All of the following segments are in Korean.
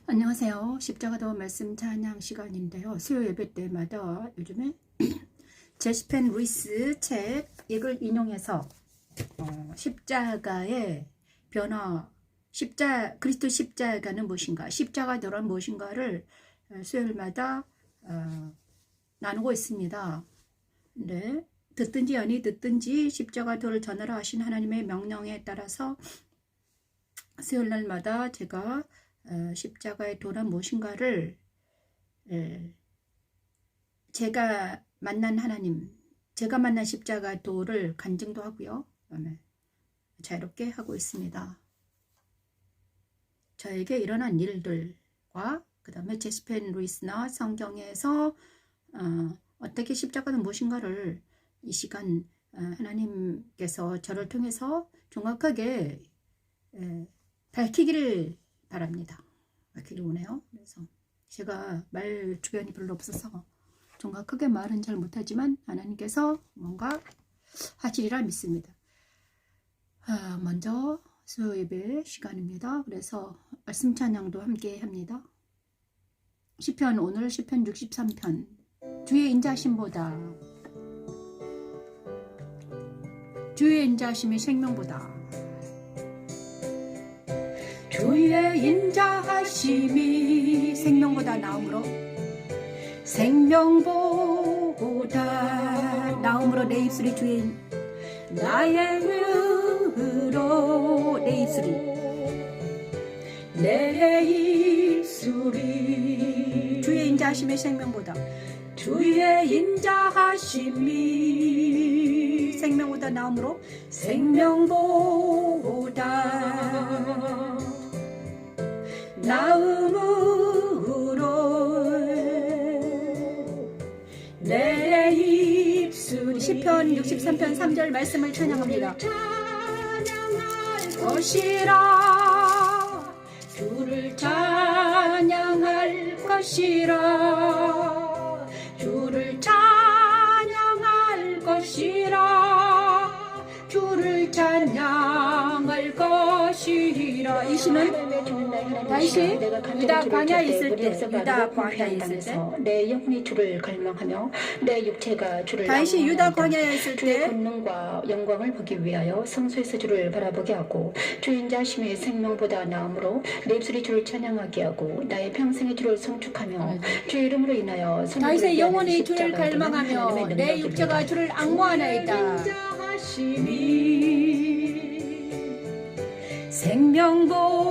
안녕하세요. 십자가도 말씀 찬양 시간인데요. 수요 예배 때마다 요즘에 제시펜 루이스 책 이걸 인용해서 십자가의 변화, 그리스도 십자가는 무엇인가, 십자가도란 무엇인가를 수요일마다 나누고 있습니다. 네, 듣든지 아니 듣든지 십자가도를 전하라 하신 하나님의 명령에 따라서 수요일날마다 제가 십자가의 도란 무엇인가를 제가 만난 하나님, 제가 만난 십자가 도를 간증도 하고요. 자유롭게 하고 있습니다. 저에게 일어난 일들과 그 다음에 제시펜 루이스나 성경에서 어떻게 십자가는 무엇인가를 이 시간 하나님께서 저를 통해서 정확하게 밝히기를 바랍니다. 밝히길 원해요. 그래서 제가 말 주변이 별로 없어서 정확하게 말은 잘 못하지만 하나님께서 뭔가 하시리라 믿습니다. 먼저 수요 예배 시간입니다. 그래서 말씀 찬양도 함께 합니다. 시편, 오늘 시편 63편 주의 인자하심보다, 주의 인자하심이 생명보다, 주의 인자하심이 생명보다 나음으로, 생명보다 나음으로 내 입술이 주의, 나의 의로 내 입술이, 내 입술이 주의 인자하심의 생명보다, 주의 인자하심이 생명보다 나음으로, 생명보다 나음으로 내 입술이, 시편 63편 3절 말씀을 찬양합니다. 것이라 주를 찬양할 것이라, 주를 찬양할 것이라, 주를 찬양할 것이라. 이 시는 다시 유다 광야에 있을 때, 유다 광야에 있을 때, 내 영혼이 주를 갈망하며 내 육체가 주를 다시 유다 광야에 있을 주의 때 권능과 영광을 보기 위하여 성소에서 주를 바라보게 하고, 주의 인자하심이 생명보다 나음으로 내 입술이 주를 찬양하게 하고, 나의 평생의 주를 성축하며 주의 이름으로 인하여 다윗의 영혼이 주를 갈망하며 내 육체가 주를 앙모하나이다. 생명보다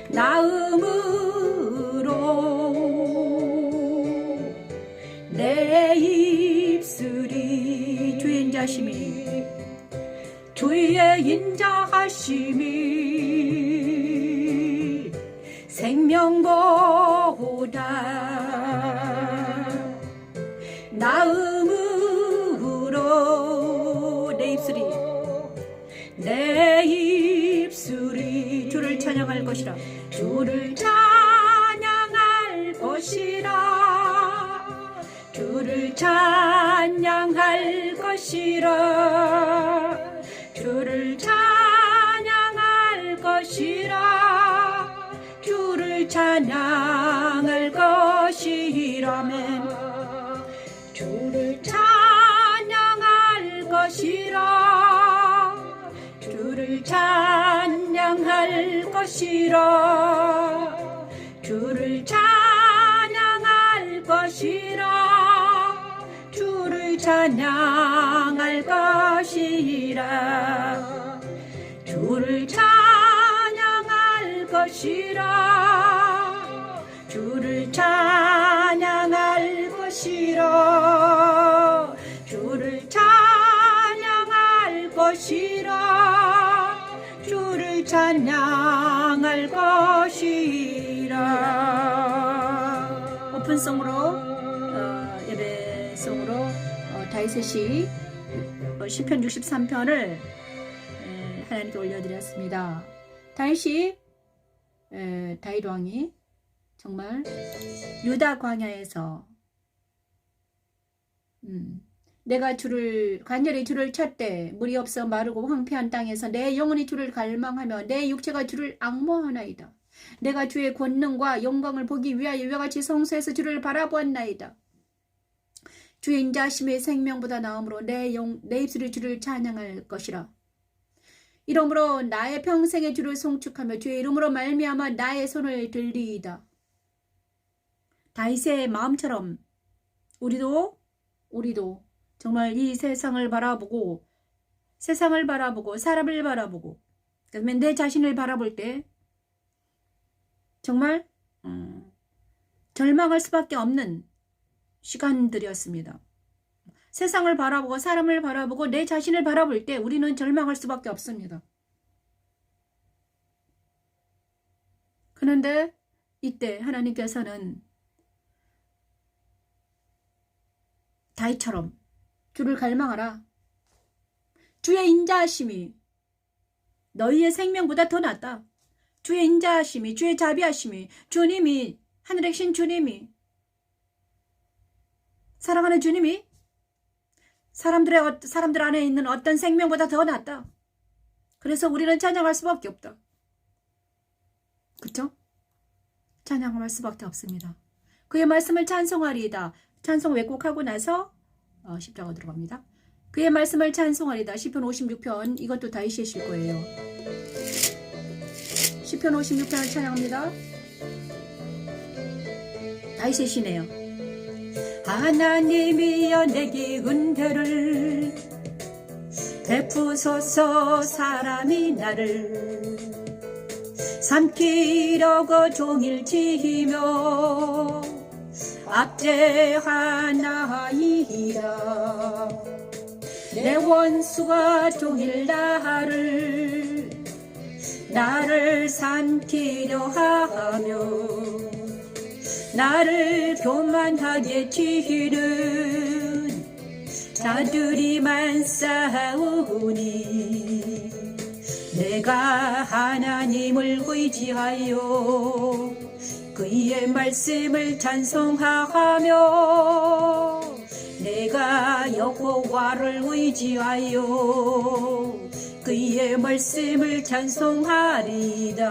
나음으로 내 입술이, 주의 인자하심이, 주의 인자하심이 생명보다 나음으로 내 입술이, 내 입술이 주를 찬양할 것이라, 주를 찬양할 것이라, 주를 찬양할 것이라, 주를 찬양할 것이라, 주를 찬양할 것이라면, 주를 찬양할 것이라, 주를 찬양할 것이라, 주를 찬양할 것이라, 주를 찬양할 것이라, 주를 찬양할 것이라, 주를 찬양할 것이라, 주를 찬양할 것이라, 주를 찬양할 것이라. 오픈송으로 예배송으로 다윗의 시 시편 63편을 하나님께 올려드렸습니다. 다윗 왕이 정말 유다 광야에서 내가 간절히 주를 찾되 물이 없어 마르고 황폐한 땅에서 내 영혼이 주를 갈망하며 내 육체가 주를 앙모하나이다. 내가 주의 권능과 영광을 보기 위하여 이와 같이 성소에서 주를 바라보았나이다. 주의 인자하심의 생명보다 나음으로 내 입술이 주를 찬양할 것이라. 이러므로 나의 평생의 주를 송축하며 주의 이름으로 말미암아 나의 손을 들리이다. 다윗의 마음처럼 우리도 정말 이 세상을 바라보고 사람을 바라보고 그다음에 내 자신을 바라볼 때 정말 절망할 수밖에 없는 시간들이었습니다. 세상을 바라보고 사람을 바라보고 내 자신을 바라볼 때 우리는 절망할 수밖에 없습니다. 그런데 이때 하나님께서는 다윗처럼 주를 갈망하라. 주의 인자하심이 너희의 생명보다 더 낫다. 주의 인자하심이, 주의 자비하심이, 주님이, 하늘의 신 주님이, 사랑하는 주님이 사람들 안에 있는 어떤 생명보다 더 낫다. 그래서 우리는 찬양할 수밖에 없다. 그쵸? 찬양할 수밖에 없습니다. 그의 말씀을 찬송하리이다. 찬송 왜곡하고 나서 10장으로 들어갑니다. 그의 말씀을 찬송하리이다. 시편 56편 이것도 다윗이 실 거예요. 시편 56편을 찬양합니다. 다윗의 시네요. 하나님이여 내게 은혜를 베푸소서. 사람이 나를 삼키려고 종일 지히며 압제하나이다. 내 원수가 종일 나를 삼키려 하며 나를 교만하게 치는 자들이 많사오니 내가 하나님을 의지하여 그의 말씀을 찬송하며 내가 여호와를 의지하여 그의 말씀을 찬송하리다.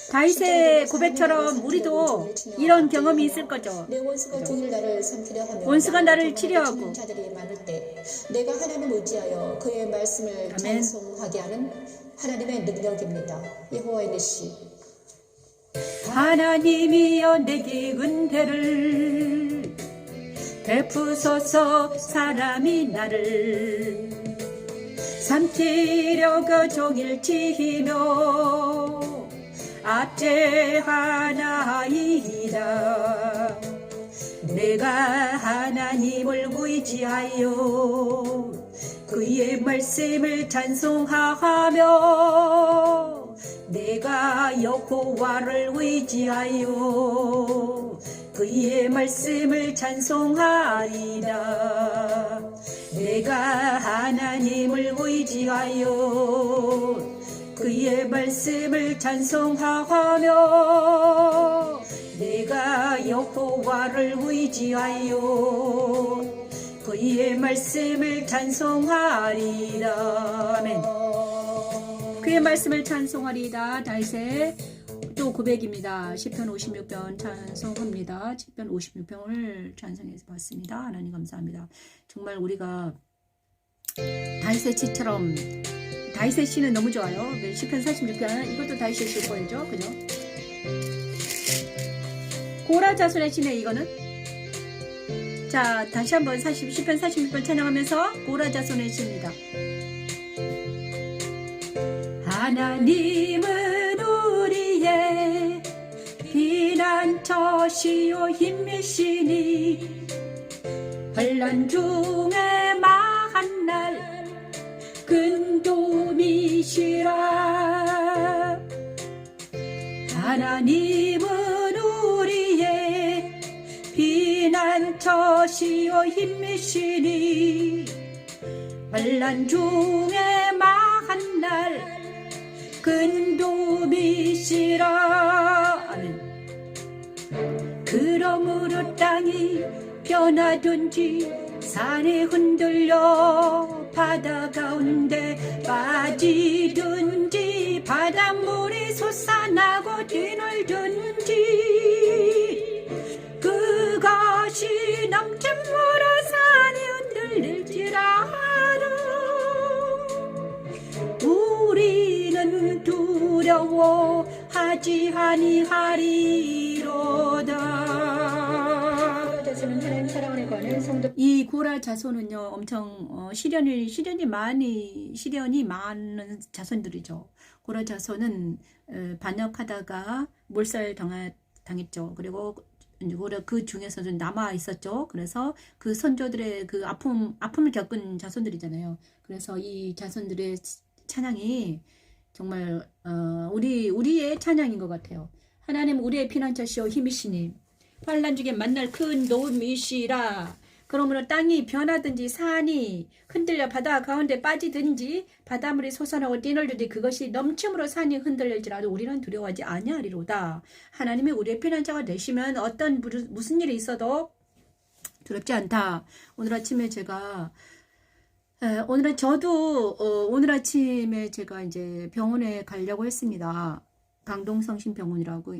다윗의 고백처럼 우리도 이런 경험이 있을 거죠. 내 원수가 종일 나를 삼키려 하며 원수가 나를 치려하고 자들이 많을 때 내가 하나님을 의지하여 그의 말씀을 아멘. 찬송하게 하는 하나님의 능력입니다. 여호와의 내시. 하나님이여 내게 은혜를 베푸소서. 사람이 나를 삼키려고 종일 치히며 압제하나이다. 내가 하나님을 의지하여 그의 말씀을 찬송하며 내가 여호와를 의지하여 그의 말씀을 찬송하리라. 내가 하나님을 의지하여 그의 말씀을 찬송하며 내가 여호와를 의지하여 그의 말씀을 찬송하리라. 아멘. 그의 말씀을 찬송하리다. 다윗의 또 고백입니다. 시편 56편 찬송합니다. 시편 56편을 찬송해서 봤습니다. 하나님 감사합니다. 정말 우리가 다윗의 시처럼 다윗의 시는 너무 좋아요. 시편 46편 이것도 다윗의 시 거죠, 그죠? 고라 자손의 시네 이거는. 자, 다시 한번 시편 46편 찬양하면서 고라 자손의 시입니다. 하나님은 우리의 피난처시요 힘이시니 환난 중에 만날 큰 도움이시라. 하나님은 우리의 피난처시요 힘이시니 환난 중에 만날 큰 도움이시라. 아멘. 그 그러므로 땅이 변하든지 산이 흔들려 바다 가운데 빠지든지 바닷물이 솟아나고 뒤놀든지 그것이 넘침으로 산이 흔들릴지라도 우리는 두려워하지 아니하리로다. 자손은 하나님 사랑을 거는 성도. 이 고라 자손은요 엄청 시련이 많은 자손들이죠. 고라 자손은 반역하다가 몰살 당했죠. 그리고 그 중에서도 남아 있었죠. 그래서 그 선조들의 그 아픔을 겪은 자손들이잖아요. 그래서 이 자손들의 찬양이 정말 우리의 찬양인 것 같아요. 하나님 우리의 피난처시오 힘이시니 환난 중에 만날 큰 도움이시라. 그러므로 땅이 변하든지 산이 흔들려 바다 가운데 빠지든지 바닷물이 솟아나고 뛰놀든지 그것이 넘침으로 산이 흔들릴지라도 우리는 두려워하지 아니하리로다. 하나님이 우리의 피난처가 되시면 어떤 무슨 일이 있어도 두렵지 않다. 오늘 아침에 제가 오늘 아침에 제가 이제 병원에 가려고 했습니다. 강동성심병원이라고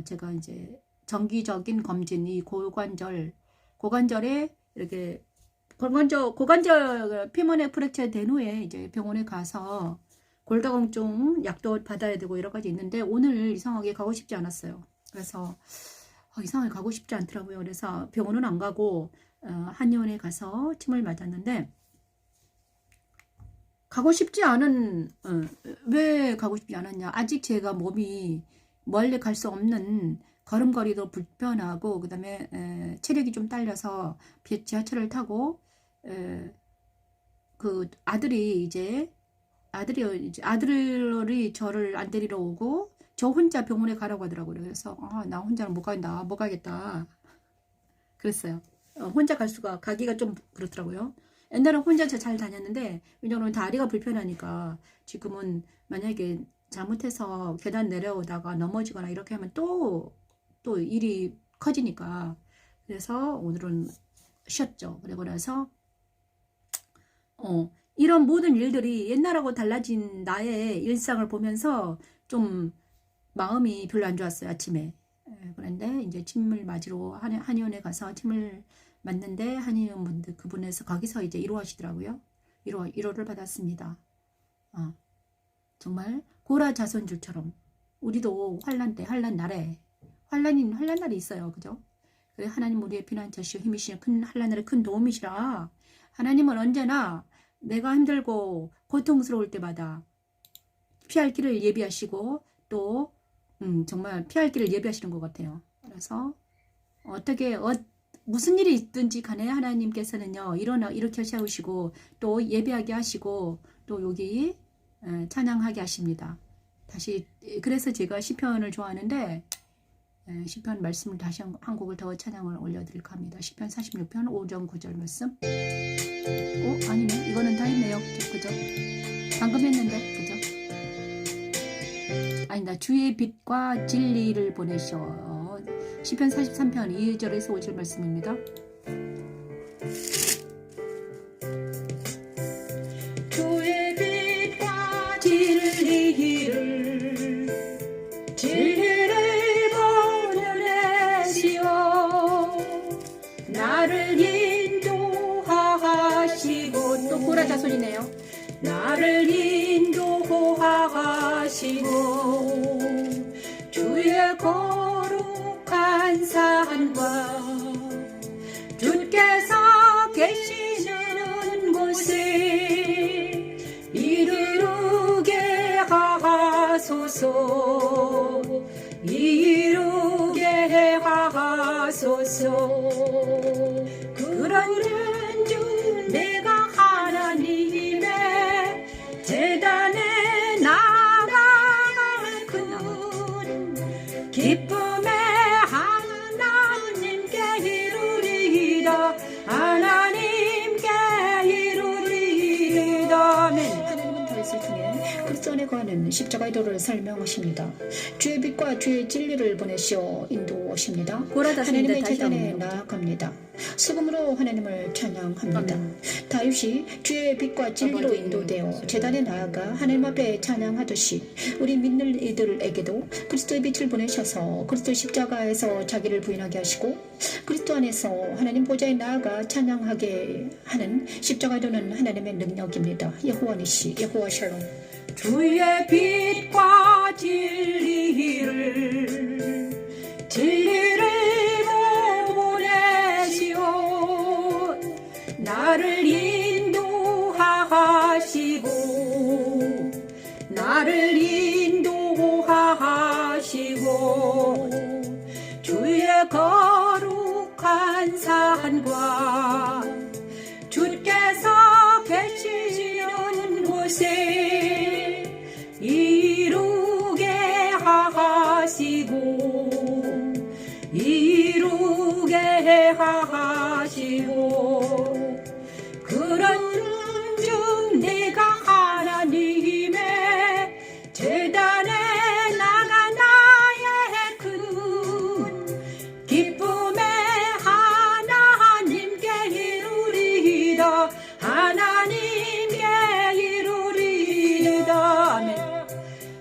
제가 이제 정기적인 검진, 이 고관절에 이렇게 고관절 피문에 프랙처 된 후에 이제 병원에 가서 골다공증 약도 받아야 되고 여러 가지 있는데 오늘 이상하게 가고 싶지 않았어요. 그래서 이상하게 가고 싶지 않더라고요. 그래서 병원은 안 가고 한의원에 가서 침을 맞았는데 왜 가고 싶지 않았냐? 아직 제가 몸이 멀리 갈 수 없는 걸음걸이도 불편하고 그다음에 체력이 좀 딸려서 지하철을 타고 그 아들이 저를 안 데리러 오고 저 혼자 병원에 가라고 하더라고요. 그래서 나 혼자는 못 가겠다. 그랬어요. 혼자 가기가 좀 그렇더라고요. 옛날에 혼자서 잘 다녔는데 왜냐면 다리가 불편하니까 지금은 만약에 잘못해서 계단 내려오다가 넘어지거나 이렇게 하면 또 일이 커지니까 그래서 오늘은 쉬었죠. 그리고 나서 이런 모든 일들이 옛날하고 달라진 나의 일상을 보면서 좀 마음이 별로 안 좋았어요. 아침에. 그런데 이제 침을 맞으러 한의원에 가서 침을 맞는데 한의원 분들 그분에서 거기서 이제 위로하시더라고요. 위로를 받았습니다. 정말 고라 자손들처럼 우리도 환난 날에 환난 날이 있어요. 그죠? 그래 하나님 우리의 피난처시오 힘이시여 큰 환난날의 큰 도움이시라. 하나님은 언제나 내가 힘들고 고통스러울 때마다 피할 길을 예비하시고 또 정말 피할 길을 예비하시는 것 같아요. 그래서 무슨 일이 있든지 간에 하나님께서는요 이렇게 세우시고 또 예배하게 하시고 또 여기 찬양하게 하십니다. 그래서 제가 시편을 좋아하는데 시편 말씀을 다시 한 곡을 더 찬양을 올려드릴까 합니다. 시편 46편 5절 9절 말씀. 아니네. 이거는 다 했네요. 그죠? 방금 했는데 그죠? 아니다. 주의 빛과 진리를 보내셔. 시편 43편 2절에서 5절 말씀입니다. 주의 빛과 진리를 보내시오. 나를 인도하시고 또 고라 자손이네요. 나를 인도하시고 주의 거룩한 산과 주께서 계시는 곳에 이르게 하소서. 그러는 중 내가 하나님의 재단에 나아갈 큰 기쁨에 하나님께 이루리이다. 하나님께 이루리이다. 아멘. 하나님은 더 있을 중에 그리스도 안에 거하는 십자가의 도를 설명하십니다. 주의 빛과 주의 진리를 보내시어 인도하십니다. 골아다스는데 하나님의 다시 재단에 한번 나아갑니다. 수금으로 하나님을 찬양합니다. 다윗이 주의 빛과 진리로 인도되어 재단에 나아가 하나님 앞에 찬양하듯이 우리 믿는 이들에게도 그리스도의 빛을 보내셔서 그리스도 십자가에서 자기를 부인하게 하시고 그리스도 안에서 하나님 보좌에 나아가 찬양하게 하는 십자가의 도는 하나님의 능력입니다. 여호와 니시, 여호와 샬롬. 주의 빛과 진리를 보내시오 나를 인도하시고 주의 거룩한 산과 주께서 계시는 곳에 이루게 하시고 그런즉 내가 하나님의 재단에 나가 나의 큰 기쁨에 하나님께 이루리이다. 아멘.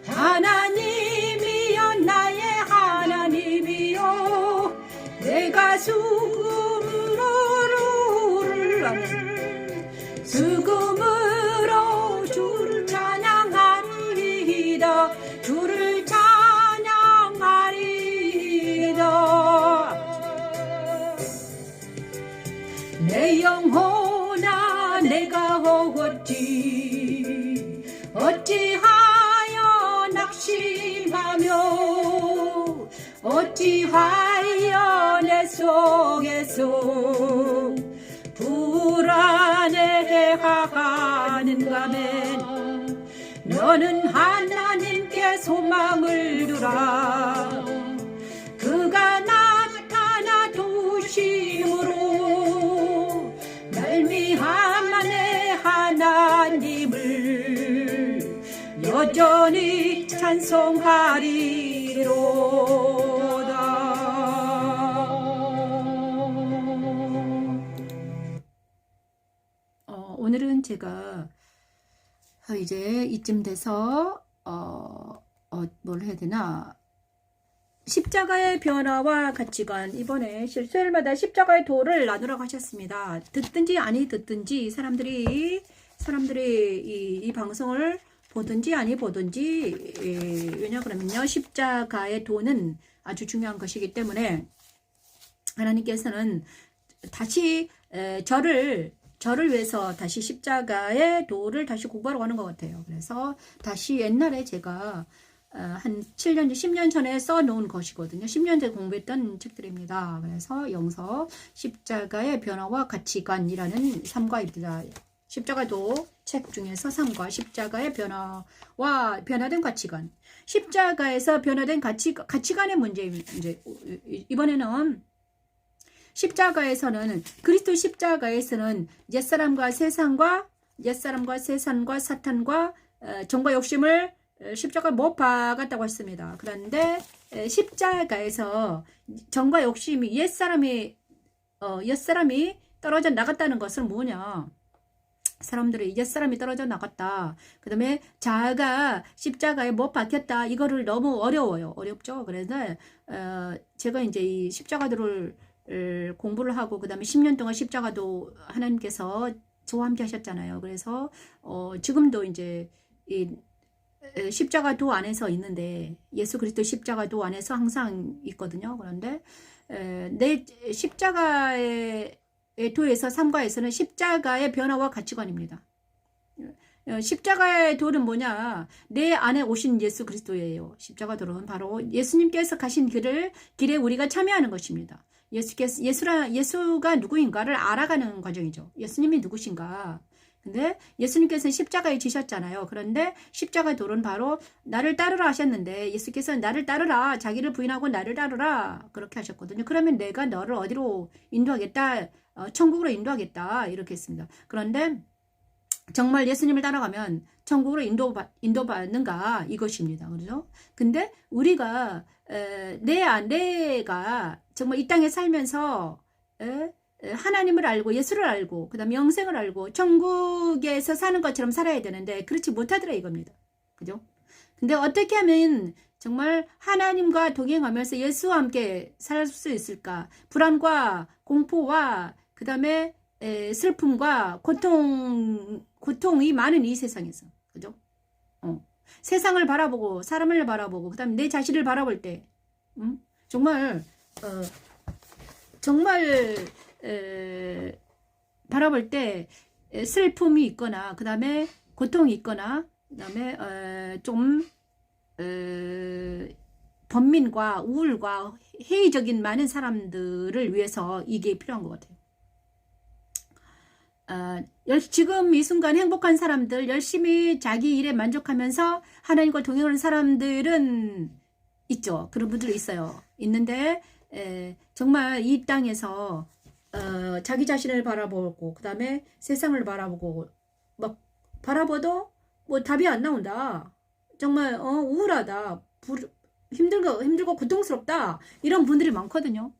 하나님이여 나의 하나님이여 내가 수금으로 주를 찬양하리이다. 내 영혼아 내가 어찌하여 낙심하며 어찌하여 내 속에서 불안해하는가매 너는 하나님께 소망을 두라. 그가 나타나 도심으로 말미암아 하나님을 여전히 찬송하리로다. 오늘은 제가 이제 이쯤 돼서 뭘 해야 되나, 십자가의 변화와 가치관, 이번에 수요일마다 십자가의 도를 나누라고 하셨습니다. 듣든지 아니 듣든지 사람들이 이 방송을 보든지 아니 보든지, 왜냐 그러면요, 십자가의 도는 아주 중요한 것이기 때문에 하나님께서는 다시 저를 위해서 다시 십자가의 도를 다시 공부하러 가는 것 같아요. 그래서 다시 옛날에 제가 한 7년, 10년 전에 써놓은 것이거든요. 10년 전에 공부했던 책들입니다. 그래서 영서 십자가의 변화와 가치관이라는 3과입니다. 십자가도 책 중에서 3과, 십자가의 변화와 변화된 가치관. 십자가에서 변화된 가치관의 문제. 이번에는 십자가에서는, 그리스도 십자가에서는 옛사람과 세상과 사탄과 정과 욕심을 십자가에 못 박았다고 했습니다. 그런데 십자가에서 정과 욕심이 옛사람이 떨어져 나갔다는 것은 뭐냐? 옛사람이 떨어져 나갔다. 그 다음에 자아가 십자가에 못 박혔다. 이거를 너무 어렵죠. 그래서 제가 이제 이 십자가도를 공부를 하고, 그 다음에 10년 동안 십자가도 하나님께서 저와 함께 하셨잖아요. 그래서 지금도 이제 이 십자가도 안에서 있는데, 예수 그리스도 십자가도 안에서 항상 있거든요. 그런데 내 십자가의 도에서 3과에서는 십자가의 변화와 가치관입니다. 십자가의 도는 뭐냐? 내 안에 오신 예수 그리스도예요. 십자가 도는 바로 예수님께서 가신 길에 우리가 참여하는 것입니다. 예수가 누구인가를 알아가는 과정이죠. 예수님이 누구신가? 근데 예수님께서는 십자가에 지셨잖아요. 그런데 십자가 도는 바로 나를 따르라 하셨는데, 예수께서는 나를 따르라, 자기를 부인하고 나를 따르라, 그렇게 하셨거든요. 그러면 내가 너를 어디로 인도하겠다? 천국으로 인도하겠다, 이렇게 했습니다. 그런데 정말 예수님을 따라가면 천국으로 인도받는가 이것입니다. 그렇죠? 근데 우리가 내가 정말 이 땅에 살면서 하나님을 알고 예수를 알고 그다음에 영생을 알고 천국에서 사는 것처럼 살아야 되는데 그렇지 못하더라 이겁니다. 그죠? 근데 어떻게 하면 정말 하나님과 동행하면서 예수와 함께 살 수 있을까? 불안과 공포와 그다음에 슬픔과 고통이 많은 이 세상에서. 그죠? 세상을 바라보고 사람을 바라보고 그다음에 내 자신을 바라볼 때 정말 바라볼 때 슬픔이 있거나 그다음에 고통이 있거나 그다음에 좀 번민과 우울과 회의적인 많은 사람들을 위해서 이게 필요한 것 같아요. 지금 이 순간 행복한 사람들, 열심히 자기 일에 만족하면서 하나님과 동행하는 사람들은 있죠. 그런 분들이 있어요. 있는데 정말 이 땅에서 자기 자신을 바라보고 그 다음에 세상을 바라보고 막 바라봐도 뭐 답이 안 나온다. 정말 우울하다. 힘들고 고통스럽다. 이런 분들이 많거든요.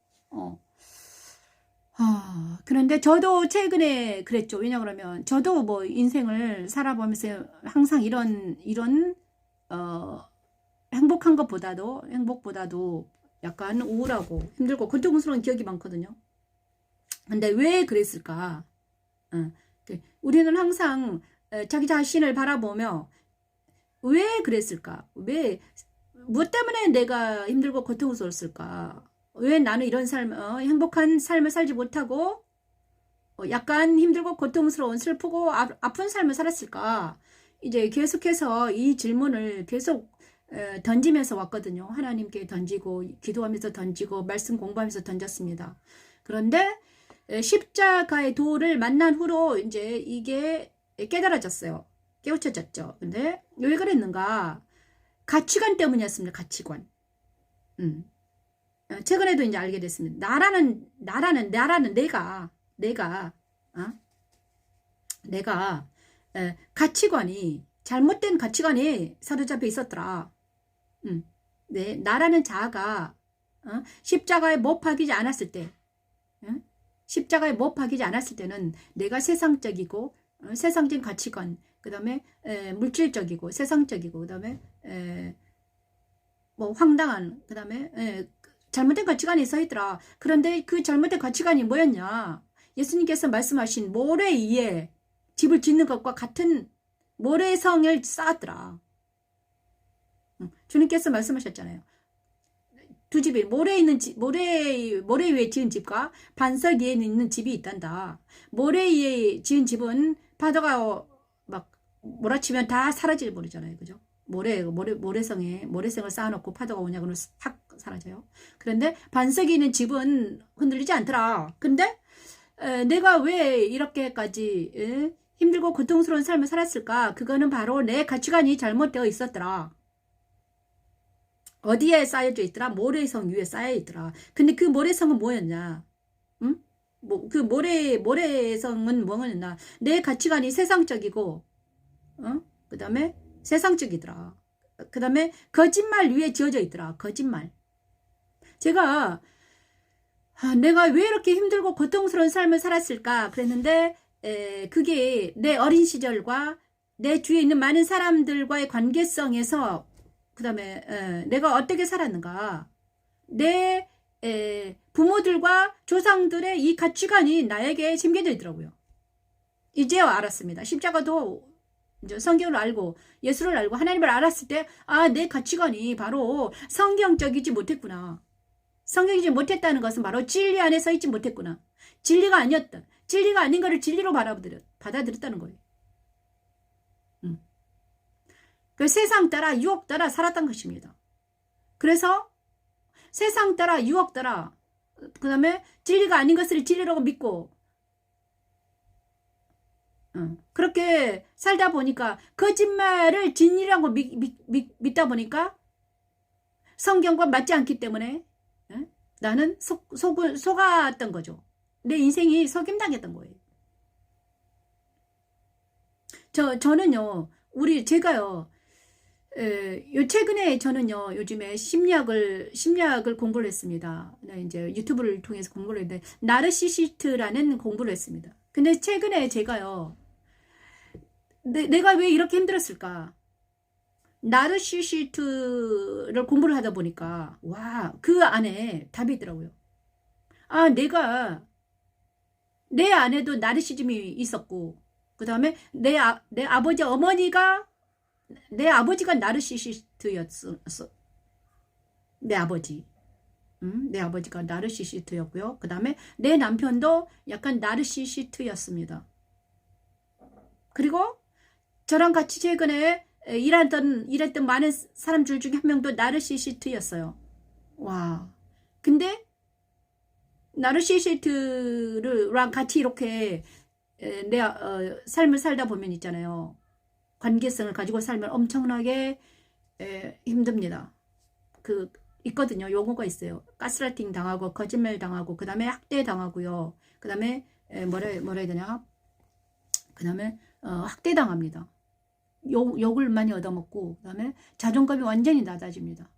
그런데 저도 최근에 그랬죠. 왜냐 그러면 저도 뭐 인생을 살아보면서 항상 이런 행복한 행복보다도 약간 우울하고 힘들고 고통스러운 기억이 많거든요. 근데 왜 그랬을까? 우리는 항상 자기 자신을 바라보며 왜 그랬을까? 무엇 때문에 내가 힘들고 고통스러웠을까? 왜 나는 이런 행복한 삶을 살지 못하고 약간 힘들고 고통스러운 슬프고 아픈 삶을 살았을까? 이제 계속해서 이 질문을 계속 던지면서 왔거든요. 하나님께 던지고 기도하면서 던지고 말씀 공부하면서 던졌습니다. 그런데 십자가의 도를 만난 후로 이제 이게 깨달아졌어요. 깨우쳐졌죠. 근데 왜 그랬는가? 가치관 때문이었습니다. 가치관. 최근에도 이제 알게 됐습니다. 나라는 내가 가치관이 잘못된 가치관에 사로잡혀 있었더라. 네, 나라는 자아가 십자가에 못 박이지 않았을 때, 십자가에 못 박이지 않았을 때는 내가 세상적이고 세상적인 가치관, 그 다음에 물질적이고 세상적이고 그 다음에 뭐 황당한 그 다음에 잘못된 가치관이 있어있더라. 그런데 그 잘못된 가치관이 뭐였냐? 예수님께서 말씀하신 모래 위에 집을 짓는 것과 같은 모래성을 쌓았더라. 주님께서 말씀하셨잖아요. 두 집이 모래 위에 지은 집과 반석 위에 있는 집이 있단다. 모래 위에 지은 집은 파도가 막 몰아치면 다 사라질 버리잖아요. 그죠? 모래성을 쌓아놓고 파도가 오냐고는 확 사라져요. 그런데 반석이 있는 집은 흔들리지 않더라. 근데 내가 왜 이렇게까지 힘들고 고통스러운 삶을 살았을까? 그거는 바로 내 가치관이 잘못되어 있었더라. 어디에 쌓여져 있더라? 모래성 위에 쌓여 있더라. 근데 그 모래성은 뭐였냐? 그 모래성은 뭐였냐? 내 가치관이 세상적이고, 그 다음에 세상적이더라. 그 다음에 거짓말 위에 지어져 있더라. 거짓말. 제가 내가 왜 이렇게 힘들고 고통스러운 삶을 살았을까 그랬는데 그게 내 어린 시절과 내 주위에 있는 많은 사람들과의 관계성에서 그 다음에 내가 어떻게 살았는가, 내 부모들과 조상들의 이 가치관이 나에게 심겨져 있더라고요. 이제야 알았습니다. 십자가도 이제 성경을 알고 예수를 알고 하나님을 알았을 때 내 가치관이 바로 성경적이지 못했구나. 성경이지 못했다는 것은 바로 진리 안에 서 있지 못했구나. 진리가 아니었다. 진리가 아닌 것을 진리로 받아들였다는 거예요. 그 세상 따라 유혹 따라 살았던 것입니다. 그래서 세상 따라 유혹 따라 그 다음에 진리가 아닌 것을 진리라고 믿고 그렇게 살다 보니까 거짓말을 진리라고 믿다 보니까 성경과 맞지 않기 때문에 나는 속았던 거죠. 내 인생이 속임당했던 거예요. 저는요 제가요, 요 최근에 저는요, 요즘에 심리학을 공부를 했습니다. 네, 이제 유튜브를 통해서 공부를 했는데, 나르시시스트라는 공부를 했습니다. 근데 최근에 제가요, 내가 왜 이렇게 힘들었을까? 나르시시스트를 공부를 하다 보니까, 와, 그 안에 답이 있더라고요. 아, 내 안에도 나르시즘이 있었고, 그 다음에 내 아버지, 어머니가, 내 아버지가 나르시시스트였어. 내 아버지. 내 아버지가 나르시시스트였고요. 그 다음에 내 남편도 약간 나르시시스트였습니다. 그리고 저랑 같이 최근에 일했던 많은 사람들 중에 한 명도 나르시시스트였어요. 와. 근데 나르시시스트랑 같이 이렇게 내 삶을 살다 보면 있잖아요. 관계성을 가지고 살면 엄청나게 힘듭니다. 있거든요. 용어가 있어요. 가스라이팅 당하고, 거짓말 당하고, 그 다음에 학대 당하고요. 그 다음에, 뭐라 해야 되냐. 그 다음에, 학대 당합니다. 욕을 많이 얻어먹고, 그 다음에 자존감이 완전히 낮아집니다.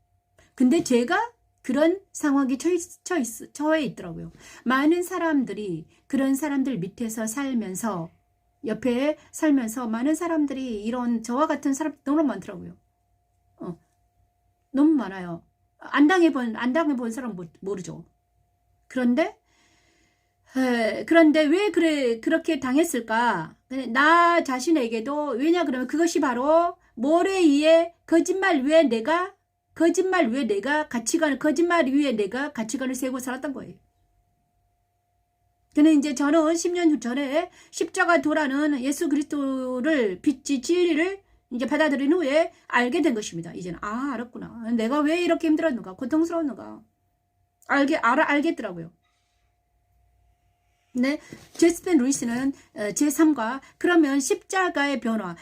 근데 제가 그런 상황에 처해 있더라고요. 많은 사람들이 그런 사람들 밑에서 살면서, 옆에 살면서 많은 사람들이 이런 저와 같은 사람 너무 많더라고요. 너무 많아요. 안 당해본 사람 모르죠. 그런데 왜 그렇게 당했을까? 나 자신에게도, 왜냐 그러면 그것이 바로 모래 위에 거짓말 위에 내가 거짓말 위에 내가 가치관을 세우고 살았던 거예요. 근데 이제 저는 10년 전에 십자가 도라는 예수 그리스도를 빛이 진리를 이제 받아들인 후에 알게 된 것입니다. 이제는 알았구나. 내가 왜 이렇게 힘들었는가, 고통스러웠는가 알겠더라고요. 네, 제스펜 루이스는 제3과 그러면 십자가의 변화,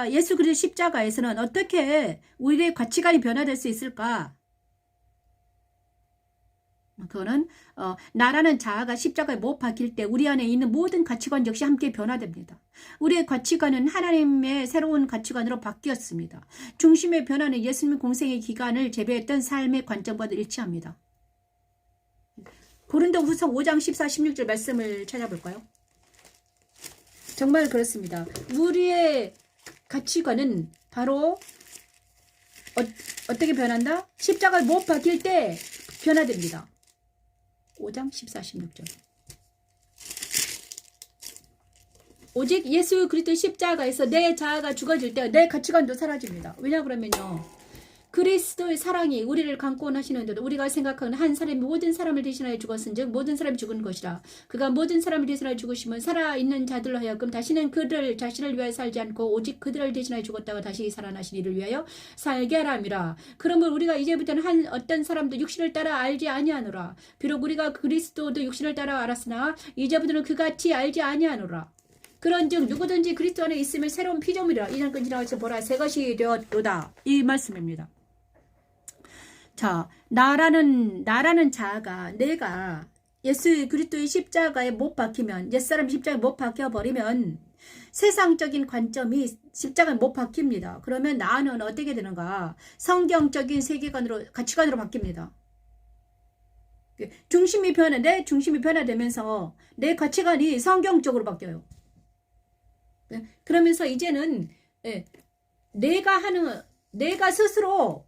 예수 그리스도 십자가에서는 어떻게 우리의 가치관이 변화될 수 있을까? 그거는 나라는 자아가 십자가에 못 박힐 때 우리 안에 있는 모든 가치관 역시 함께 변화됩니다. 우리의 가치관은 하나님의 새로운 가치관으로 바뀌었습니다. 중심의 변화는 예수님 공생의 기간을 재배했던 삶의 관점과도 일치합니다. 고린도후서 5장 14, 16절 말씀을 찾아볼까요? 정말 그렇습니다. 우리의 가치관은 바로 어떻게 변한다? 십자가에 못 박힐 때 변화됩니다. 5장 14, 16절. 오직 예수 그리스도 십자가에서 내 자아가 죽어질 때 내 가치관도 사라집니다. 왜냐 그러면요, 그리스도의 사랑이 우리를 강권 하시는데도 우리가 생각하는 한 사람이 모든 사람을 대신하여 죽었은즉 모든 사람이 죽은 것이라. 그가 모든 사람을 대신하여 죽으시면 살아있는 자들로 하여금 다시는 그들 자신을 위하여 살지 않고 오직 그들을 대신하여 죽었다가 다시 살아나신 이를 위하여 살게 하람이라. 그러면 우리가 이제부터는 어떤 사람도 육신을 따라 알지 아니하노라. 비록 우리가 그리스도도 육신을 따라 알았으나 이제부터는 그같이 알지 아니하노라. 그런즉 누구든지 그리스도 안에 있으면 새로운 피조물이라. 이전 건 지나가서 보라 새 것이 되었도다. 이 말씀입니다. 자, 나라는 자아가 내가 예수 그리스도의 십자가에 못 박히면, 옛사람 십자가에 못 박혀버리면 세상적인 관점이 십자가에 못 박힙니다. 그러면 나는 어떻게 되는가? 성경적인 세계관으로, 가치관으로 바뀝니다. 내 중심이 변화되면서 내 가치관이 성경적으로 바뀌어요. 그러면서 이제는 내가 스스로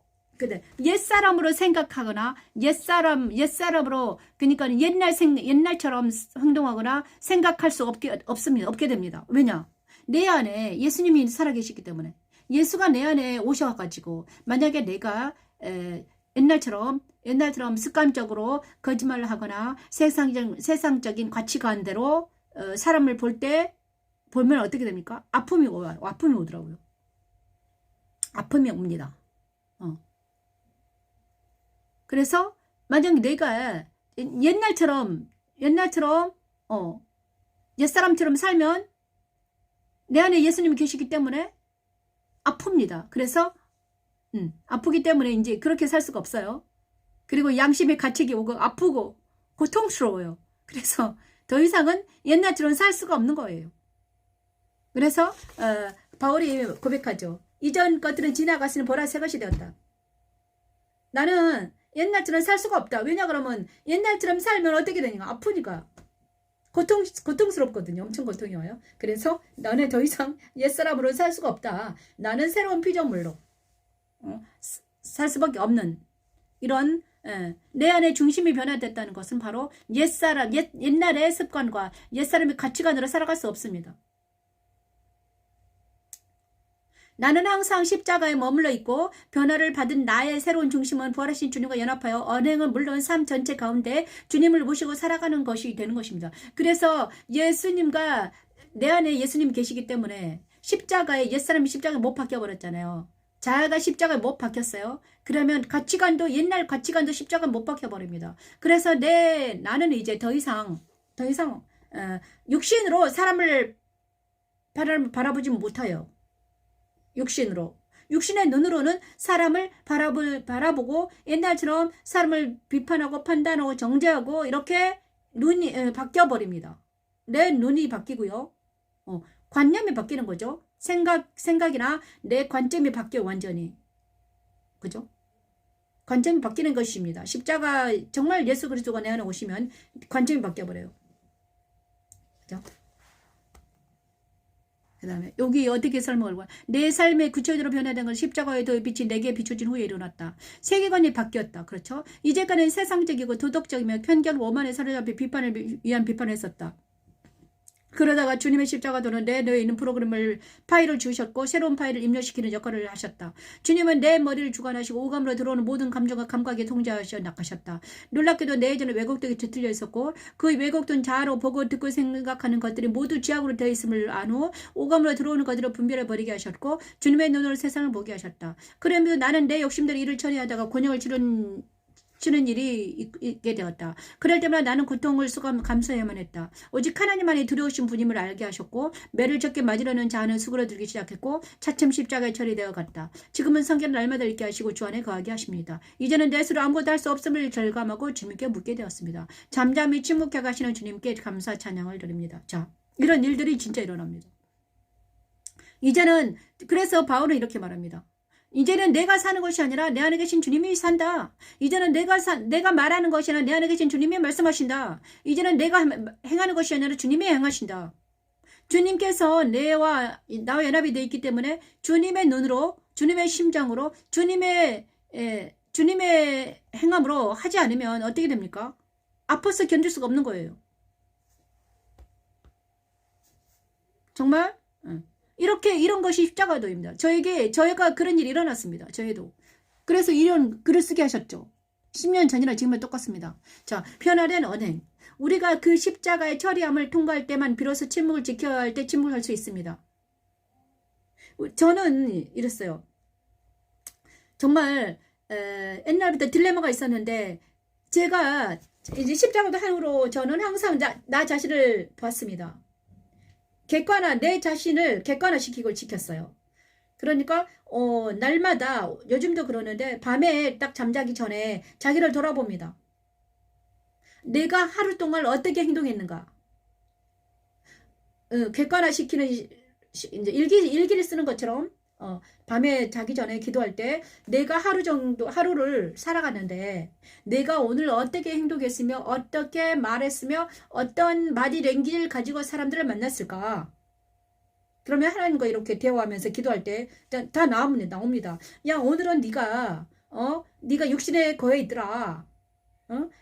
옛사람으로 생각하거나 옛사람으로, 그러니까 옛날처럼 행동하거나 생각할 수 없게 됩니다. 왜냐? 내 안에 예수님이 살아계시기 때문에. 예수가 내 안에 오셔가지고 만약에 내가 옛날처럼 습관적으로 거짓말을 하거나 세상적인 가치관대로 사람을 보면 어떻게 됩니까? 아픔이 오더라고요. 아픔이 옵니다. 그래서 만약 내가 옛날처럼 옛사람처럼 살면 내 안에 예수님이 계시기 때문에 아픕니다. 그래서 아프기 때문에 이제 그렇게 살 수가 없어요. 그리고 양심의 가책이 오고 아프고 고통스러워요. 그래서 더 이상은 옛날처럼 살 수가 없는 거예요. 그래서 바울이 고백하죠. 이전 것들은 지나갔으니 보라 새 것이 되었다. 나는 옛날처럼 살 수가 없다. 왜냐 그러면 옛날처럼 살면 어떻게 되니까 아프니까. 고통스럽거든요. 엄청 고통이 와요. 그래서 나는 더 이상 옛사람으로 살 수가 없다. 나는 새로운 피조물로 살 수밖에 없는 이런 내 안에 중심이 변화됐다는 것은 바로 옛날의 습관과 옛사람의 가치관으로 살아갈 수 없습니다. 나는 항상 십자가에 머물러 있고 변화를 받은 나의 새로운 중심은 부활하신 주님과 연합하여 언행은 물론 삶 전체 가운데 주님을 모시고 살아가는 것이 되는 것입니다. 그래서 예수님과 내 안에 예수님이 계시기 때문에 십자가에 옛사람이 십자가에 못 박혀버렸잖아요. 자아가 십자가에 못 박혔어요. 그러면 가치관도 옛날 가치관도 십자가에 못 박혀버립니다. 그래서 나는 이제 더 이상 육신으로 사람을 바라보지 못해요. 육신의 눈으로는 사람을 바라보고 옛날처럼 사람을 비판하고 판단하고 정죄하고 이렇게 눈이 바뀌어버립니다. 내 눈이 바뀌고요. 관념이 바뀌는 거죠. 생각이나 내 관점이 바뀌어요. 완전히. 그죠? 관점이 바뀌는 것입니다. 십자가 정말 예수 그리스도가 내 안에 오시면 관점이 바뀌어버려요. 그죠? 그 다음에 여기 어떻게 설명을 내 삶의 구체적으로 변화된 건 십자가의 더 빛이 내게 비춰진 후에 일어났다. 세계관이 바뀌었다. 그렇죠? 이제까지는 세상적이고 도덕적이며 편견 오만에 사로잡혀 비판을 위한 비판을 했었다. 그러다가 주님의 십자가도는 내 뇌에 있는 파일을 주셨고 새로운 파일을 입력시키는 역할을 하셨다. 주님은 내 머리를 주관하시고 오감으로 들어오는 모든 감정과 감각에 통제하셔 나가셨다. 놀랍게도 내 예전에 왜곡되게 뒤틀려 있었고 그 왜곡된 자아로 보고 듣고 생각하는 것들이 모두 지약으로 되어 있음을 안 후 오감으로 들어오는 것들을 분별해 버리게 하셨고 주님의 눈으로 세상을 보게 하셨다. 그러면서 나는 내 욕심대로 일을 처리하다가 곤욕을 치는 일이 있게 되었다. 그럴 때마다 나는 고통을 감수해야만 했다. 오직 하나님만이 두려우신 분임을 알게 하셨고 매를 적게 맞으려는 자아는 수그러들기 시작했고 차츰 십자가에 처리되어 갔다. 지금은 성경을 날마다 읽게 하시고 주 안에 거하게 하십니다. 이제는 내 스스로 아무것도 할 수 없음을 절감하고 주님께 묻게 되었습니다. 잠잠히 침묵해 가시는 주님께 감사 찬양을 드립니다. 자, 이런 일들이 진짜 일어납니다. 이제는 그래서 바울은 이렇게 말합니다. 이제는 내가 사는 것이 아니라 내 안에 계신 주님이 산다. 이제는 내가 말하는 것이 아니라 내 안에 계신 주님이 말씀하신다. 이제는 내가 행하는 것이 아니라 주님이 행하신다. 주님께서 나와 연합이 되어 있기 때문에 주님의 눈으로, 주님의 심장으로, 주님의 행함으로 하지 않으면 어떻게 됩니까? 아파서 견딜 수가 없는 거예요. 정말? 이런 것이 십자가도입니다. 저희가 그런 일이 일어났습니다. 저희도. 그래서 이런 글을 쓰게 하셨죠. 10년 전이나 지금은 똑같습니다. 자, 변화된 언행. 우리가 그 십자가의 처리함을 통과할 때만 비로소 침묵을 지켜야 할 때 침묵할 수 있습니다. 저는 이랬어요. 정말 옛날부터 딜레마가 있었는데 제가 이제 십자가도 한으로 저는 항상 나 자신을 봤습니다. 내 자신을 객관화시키고 지켰어요. 그러니까 날마다 요즘도 그러는데 밤에 딱 잠자기 전에 자기를 돌아봅니다. 내가 하루 동안 어떻게 행동했는가. 객관화시키는 이제 일기를 쓰는 것처럼 밤에 자기 전에 기도할 때 내가 하루를 살아갔는데 내가 오늘 어떻게 행동했으며 어떻게 말했으며 어떤 바디랭귀지를 가지고 사람들을 만났을까. 그러면 하나님과 이렇게 대화하면서 기도할 때 다 나옵니다. 야, 오늘은 네가 육신에 거해 있더라.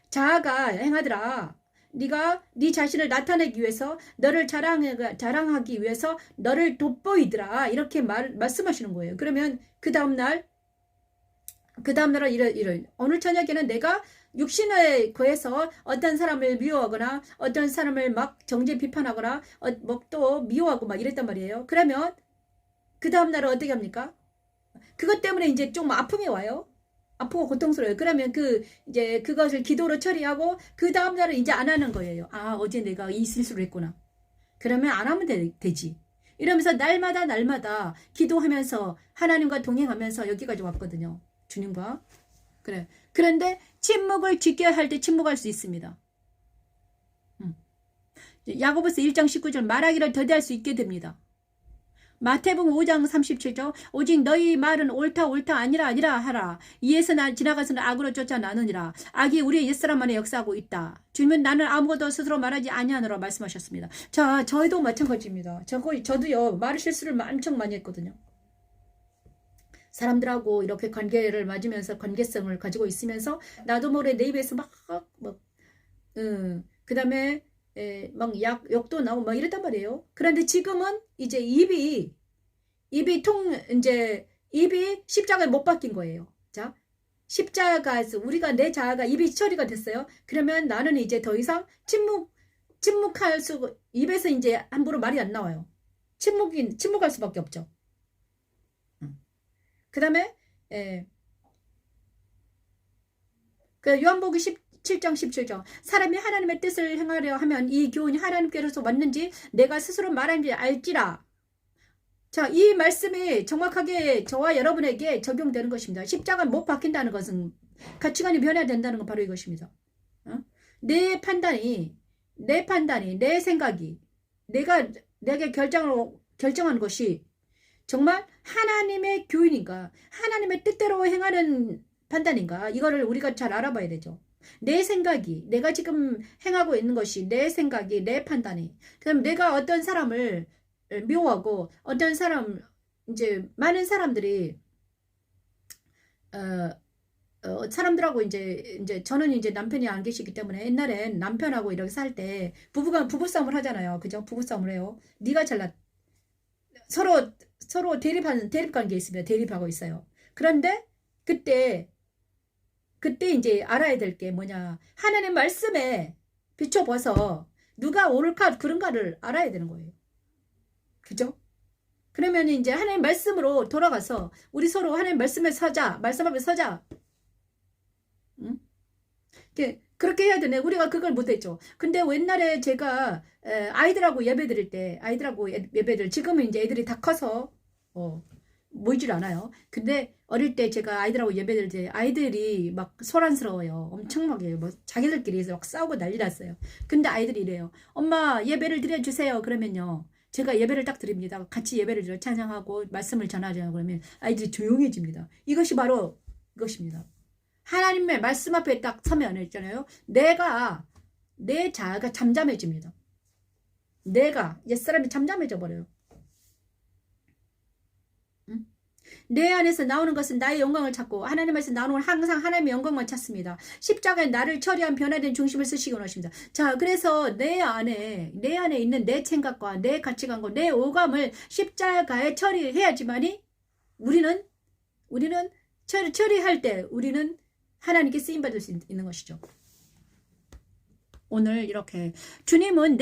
자아가 행하더라. 네가 네 자신을 나타내기 위해서 너를 자랑하기 위해서 너를 돋보이더라. 이렇게 말씀하시는 거예요. 그러면 그 다음날은 이런 오늘 저녁에는 내가 육신에 거해서 어떤 사람을 미워하거나 어떤 사람을 막 정죄 비판하거나 또 미워하고 막 이랬단 말이에요. 그러면 그 다음날은 어떻게 합니까? 그것 때문에 이제 좀 아픔이 와요. 아프고 고통스러워요. 그러면 이제 그것을 기도로 처리하고 그 다음날은 이제 안 하는 거예요. 아, 어제 내가 이 실수를 했구나. 그러면 안 하면 되지. 이러면서 날마다 기도하면서 하나님과 동행하면서 여기까지 왔거든요. 주님과. 그래. 그런데 침묵을 지켜야 할 때 침묵할 수 있습니다. 야고보서 1장 19절 말하기를 더디할 수 있게 됩니다. 마태복음 5장 37절 오직 너희 말은 옳다 옳다 아니라 하라. 이에서 지나가서는 악으로 쫓아나느니라. 악이 우리의 옛사람 안에 역사하고 있다. 주님은 나는 아무것도 스스로 말하지 아니하노라 말씀하셨습니다. 자, 저희도 마찬가지입니다. 저도요 말 실수를 엄청 많이 했거든요. 사람들하고 이렇게 관계를 맺으면서 관계성을 가지고 있으면서 나도 모르게 내 입에서 그 다음에 막 욕도 나오고 막 이랬단 말이에요. 그런데 지금은 이제 입이 십자가에 못 박힌 거예요. 자, 십자가에서 내 자아가 입이 처리가 됐어요. 그러면 나는 이제 더 이상 침묵할 입에서 이제 함부로 말이 안 나와요. 침묵할 수밖에 없죠. 그 다음에 그 요한복음 7장 17절 사람이 하나님의 뜻을 행하려 하면 이 교훈이 하나님께로서 왔는지 내가 스스로 말하는지 알지라. 자, 이 말씀이 정확하게 저와 여러분에게 적용되는 것입니다. 십자가 못 박힌다는 것은 가치관이 변해야 된다는 건 바로 이것입니다. 내 판단이 내 생각이 내게 결정하는 것이 정말 하나님의 교훈인가 하나님의 뜻대로 행하는 판단인가 이거를 우리가 잘 알아봐야 되죠. 내 생각이 내가 지금 행하고 있는 것이 내 생각이 내 판단이 그럼 내가 어떤 사람을 미워하고 어떤 사람 이제 많은 사람들이 사람들하고 이제 저는 이제 남편이 안 계시기 때문에 옛날엔 남편하고 이렇게 살 때 부부싸움을 하잖아요. 그죠? 부부싸움을 해요. 네가 잘났 서로 대립 관계에 있으면 대립하고 있어요. 그런데 그때 이제 알아야 될 게 뭐냐. 하나님 말씀에 비춰봐서 누가 옳을까 그런가를 알아야 되는 거예요. 그죠? 그러면 이제 하나님 말씀으로 돌아가서 우리 서로 하나님 말씀에 말씀 앞에 서자. 응? 그렇게 해야 되네. 우리가 그걸 못했죠. 근데 옛날에 제가 아이들하고 예배드릴 때 지금은 이제 애들이 다 커서 모이질 않아요. 근데 어릴 때 제가 아이들하고 예배드릴 때 아이들이 막 소란스러워요. 엄청나게 뭐 자기들끼리 막 싸우고 난리 났어요. 근데 아이들이 이래요. 엄마 예배를 드려주세요. 그러면요. 제가 예배를 딱 드립니다. 같이 예배를 드려 찬양하고 말씀을 전하죠. 그러면 아이들이 조용해집니다. 이것이 바로 이것입니다. 하나님의 말씀 앞에 딱 서면 있잖아요. 내 자아가 잠잠해집니다. 옛사람이 잠잠해져 버려요. 응? 내 안에서 나오는 것은 나의 영광을 찾고 하나님에서 나오는 건 항상 하나님의 영광만 찾습니다. 십자가에 나를 처리한 변화된 중심을 쓰시기 원하십니다. 자, 그래서 내 안에 있는 내 생각과 내 가치관과 내 오감을 십자가에 처리해야지만이 우리는 처리할 때 우리는 하나님께 쓰임받을 수 있는 것이죠. 오늘 이렇게 주님은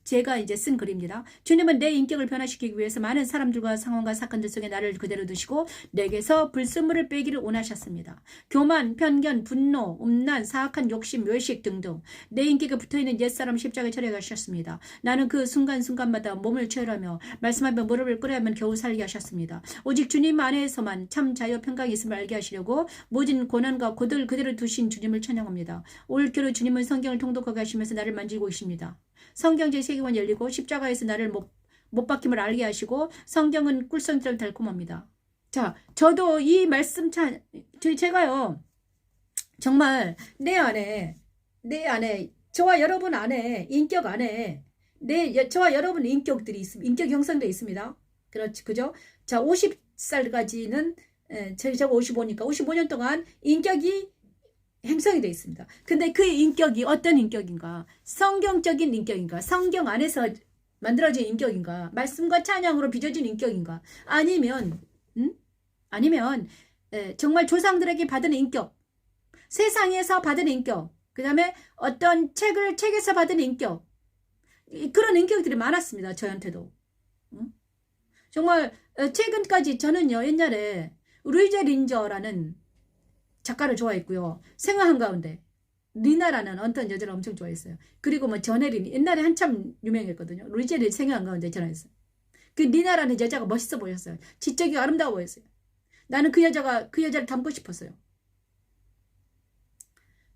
제가 이제 쓴 글입니다. 주님은 내 인격을 변화시키기 위해서 많은 사람들과 상황과 사건들 속에 나를 그대로 두시고 내게서 불순물을 빼기를 원하셨습니다. 교만, 편견, 분노, 음란, 사악한 욕심, 외식 등등 내 인격에 붙어있는 옛사람 십자가에 처리해 가셨습니다. 나는 그 순간순간마다 몸을 채우라며 말씀하며 무릎을 꿇으면 겨우 살게 하셨습니다. 오직 주님 안에서만 참 자유 평강이 있음을 알게 하시려고 모진 고난과 고독을 그대로 두신 주님을 찬양합니다. 올겨울 주님은 성경을 통독하게 하시면서 나를 만지고 계십니다. 성경제 세계관 열리고 십자가에서 나를 못 박힘을 알게 하시고 성경은 꿀성처럼 달콤합니다. 자, 저도 이 말씀 제가요 정말 내 안에 저와 여러분 안에 인격 안에 저와 여러분 인격들이 있습니다. 인격 형성되어 있습니다. 그죠? 자, 50살까지는 제가 55니까 55년 동안 인격이 형성이 되어 있습니다. 근데 그 인격이 어떤 인격인가? 성경적인 인격인가? 성경 안에서 만들어진 인격인가? 말씀과 찬양으로 빚어진 인격인가? 아니면 정말 조상들에게 받은 인격, 세상에서 받은 인격, 그 다음에 어떤 책에서 받은 인격, 그런 인격들이 많았습니다. 저한테도. 정말 최근까지 저는요 옛날에 루이제 린저라는 작가를 좋아했고요. 생활 한가운데 리나라는 어떤 여자를 엄청 좋아했어요. 그리고 뭐 전혜린 옛날에 한참 유명했거든요. 루이제린 생활 한가운데 전화했어요. 그 리나라는 여자가 멋있어 보였어요. 지적이고 아름다워 보였어요. 나는 그 여자를 닮고 싶었어요.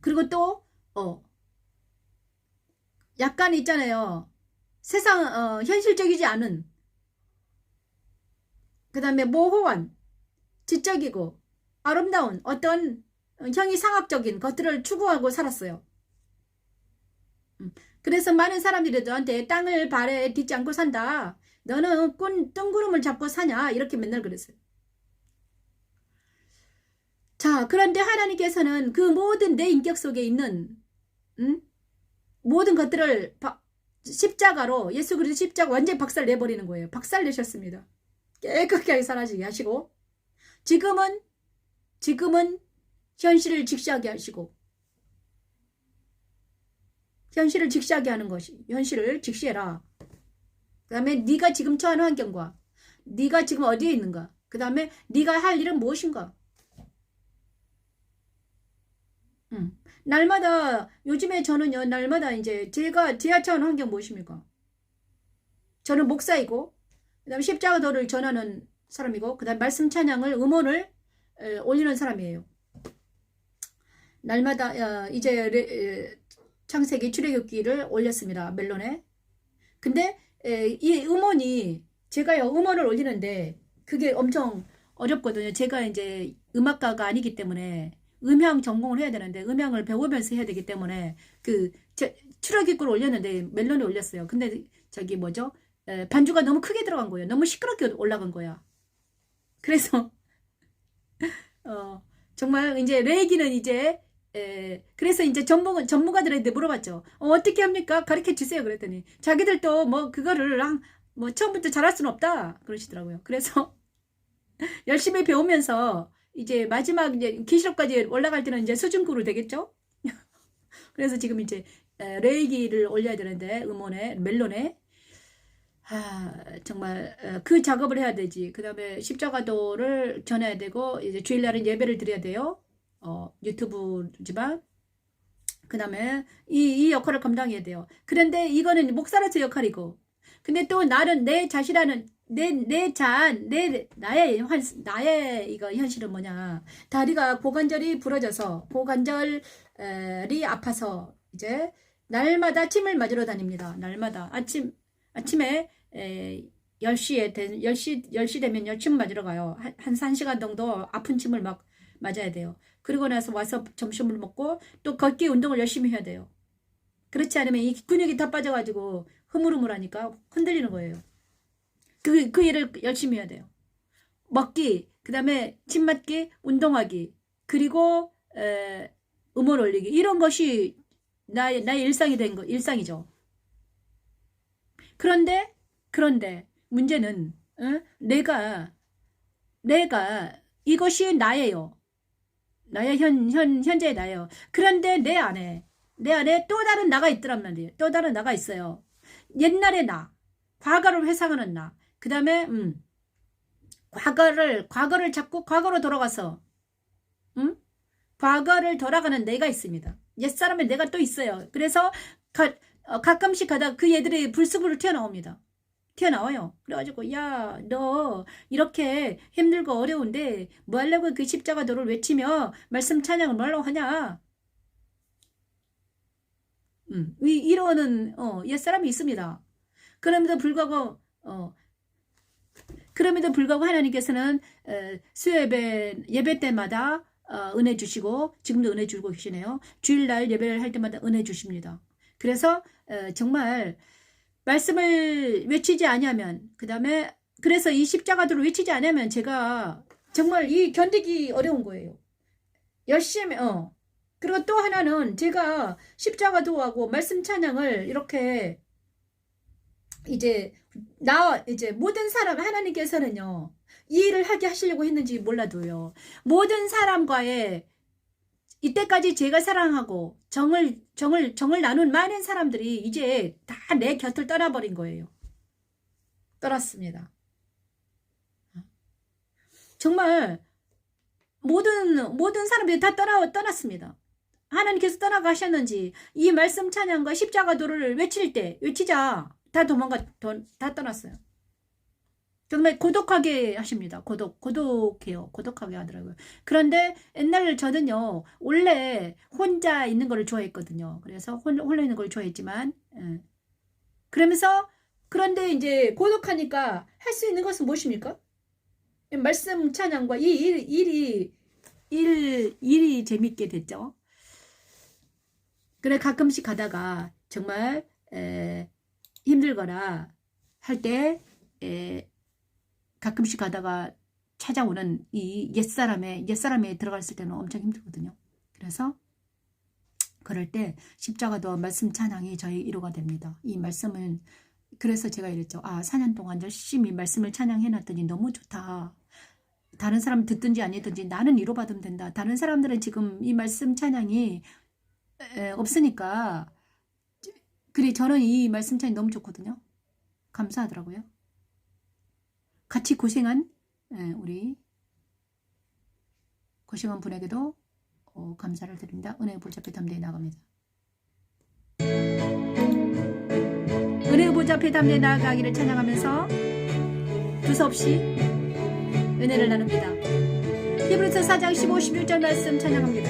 그리고 또 약간 있잖아요. 세상 현실적이지 않은 그 다음에 모호한, 지적이고 아름다운 어떤 형이상학적인 것들을 추구하고 살았어요. 그래서 많은 사람들이 너한테 땅을 발에 딛지 않고 산다. 너는 뜬구름을 잡고 사냐? 이렇게 맨날 그랬어요. 자, 그런데 하나님께서는 그 모든 내 인격 속에 있는 모든 것들을 십자가로 예수 그리스도 십자가 완전히 박살 내버리는 거예요. 박살 내셨습니다. 깨끗하게 사라지게 하시고 지금은 현실을 직시하게 하시고 현실을 직시하게 하는 것이 현실을 직시해라. 그 다음에 네가 지금 처한 환경과 네가 지금 어디에 있는가, 그 다음에 네가 할 일은 무엇인가. 날마다 요즘에 저는요 날마다 이제 제가 처한 환경 무엇입니까? 저는 목사이고 그 다음에 십자가도를 전하는 사람이고 그 다음 말씀 찬양을 음원을 올리는 사람이에요. 날마다 이제 창세기 출애굽기를 올렸습니다. 멜론에. 근데 이 음원이 제가요 음원을 올리는데 그게 엄청 어렵거든요. 제가 이제 음악가가 아니기 때문에 음향 전공을 해야 되는데 음향을 배우면서 해야 되기 때문에 출애굽기를 올렸는데 멜론에 올렸어요. 근데 저기 뭐죠? 반주가 너무 크게 들어간 거예요. 너무 시끄럽게 올라간 거야. 그래서 정말 이제 레이기는 이제 그래서 이제 전문가들한테 물어봤죠. 어떻게 합니까? 가르쳐 주세요. 그랬더니 자기들도 뭐 그거를 뭐 처음부터 잘할 수는 없다 그러시더라고요. 그래서 열심히 배우면서 이제 마지막 이제 기시록까지 올라갈 때는 이제 수준급으로 되겠죠. 그래서 지금 이제 레이기를 올려야 되는데 음원에 멜론에 정말 그 작업을 해야 되지. 그 다음에 십자가도를 전해야 되고 이제 주일날은 예배를 드려야 돼요. 유튜브지만 그 다음에 이 역할을 감당해야 돼요. 그런데 이거는 목사로서 역할이고 근데 또 나는 내 자신이라는 나의 이거 현실은 뭐냐. 다리가 고관절이 부러져서 고관절이 아파서 이제 날마다 침을 맞으러 다닙니다. 날마다 아침에 10시 되면요 침 맞으러 가요. 한 1시간 정도 아픈 침을 막 맞아야 돼요. 그리고 나서 와서 점심을 먹고 또 걷기 운동을 열심히 해야 돼요. 그렇지 않으면 이 근육이 다 빠져가지고 흐물흐물하니까 흔들리는 거예요. 그 일을 열심히 해야 돼요. 먹기, 그 다음에 침 맞기, 운동하기, 그리고 음원 올리기, 이런 것이 나의 일상이 된 거, 일상이죠. 그런데 문제는 내가 이것이 나예요. 나의 현재의 나예요. 그런데 내 안에 또 다른 나가 있더란 말이에요. 또 다른 나가 있어요. 옛날의 나, 과거를 회상하는 나, 그 다음에 과거를 자꾸 과거로 돌아가서 과거를 돌아가는 내가 있습니다. 옛사람의 내가 또 있어요. 그래서 가끔씩 가다가 그 얘들이 불쑥으로 튀어나와요. 그래가지고 야, 너 이렇게 힘들고 어려운데 뭐 하려고 그 십자가도를 외치며 말씀 찬양을 뭐하려고 하냐. 이러는 옛사람이 있습니다. 그럼에도 불구하고 하나님께서는 예배 때마다 은혜 주시고 지금도 은혜 주고 계시네요. 주일날 예배를 할 때마다 은혜 주십니다. 그래서 정말 말씀을 외치지 않으면 그래서 이 십자가도를 외치지 않으면 제가 정말 이 견디기 어려운 거예요. 열심히 그리고 또 하나는 제가 십자가도하고 말씀 찬양을 이렇게 이제 모든 사람 하나님께서는요 이 일을 하게 하시려고 했는지 몰라도요 모든 사람과의 이때까지 제가 사랑하고 정을 나눈 많은 사람들이 이제 다 내 곁을 떠나버린 거예요. 떠났습니다. 정말 모든 사람들이 다 떠났습니다. 하나님께서 떠나가셨는지 이 말씀 찬양과 십자가도를 외치자 다 다 떠났어요. 정말 고독하게 하십니다. 고독하게 하더라고요. 그런데 옛날 저는요, 원래 혼자 있는 걸 좋아했거든요. 그래서 홀로 있는 걸 좋아했지만, 그러면서, 그런데 이제 고독하니까 할 수 있는 것은 무엇입니까? 말씀 찬양과 이 일이 재밌게 됐죠. 그래 가끔씩 가다가 정말 힘들거나 할 때 가끔씩 가다가 찾아오는 이 옛사람에 들어갔을 때는 엄청 힘들거든요. 그래서 그럴 때 십자가도 말씀 찬양이 저희 위로가 됩니다. 이 말씀은 그래서 제가 이랬죠. 4년 동안 열심히 말씀을 찬양해놨더니 너무 좋다. 다른 사람 듣든지 아니든지 나는 위로받으면 된다. 다른 사람들은 지금 이 말씀 찬양이 없으니까 그래 저는 이 말씀 찬양이 너무 좋거든요. 감사하더라고요. 같이 고생한 우리 고생한 분에게도 감사를 드립니다. 은혜의 보좌앞에 담대히 나갑니다. 은혜의 보좌앞에 담대히 나아가기를 찬양하면서 두서없이 은혜를 나눕니다. 히브리서 4장 15, 16절 말씀 찬양합니다.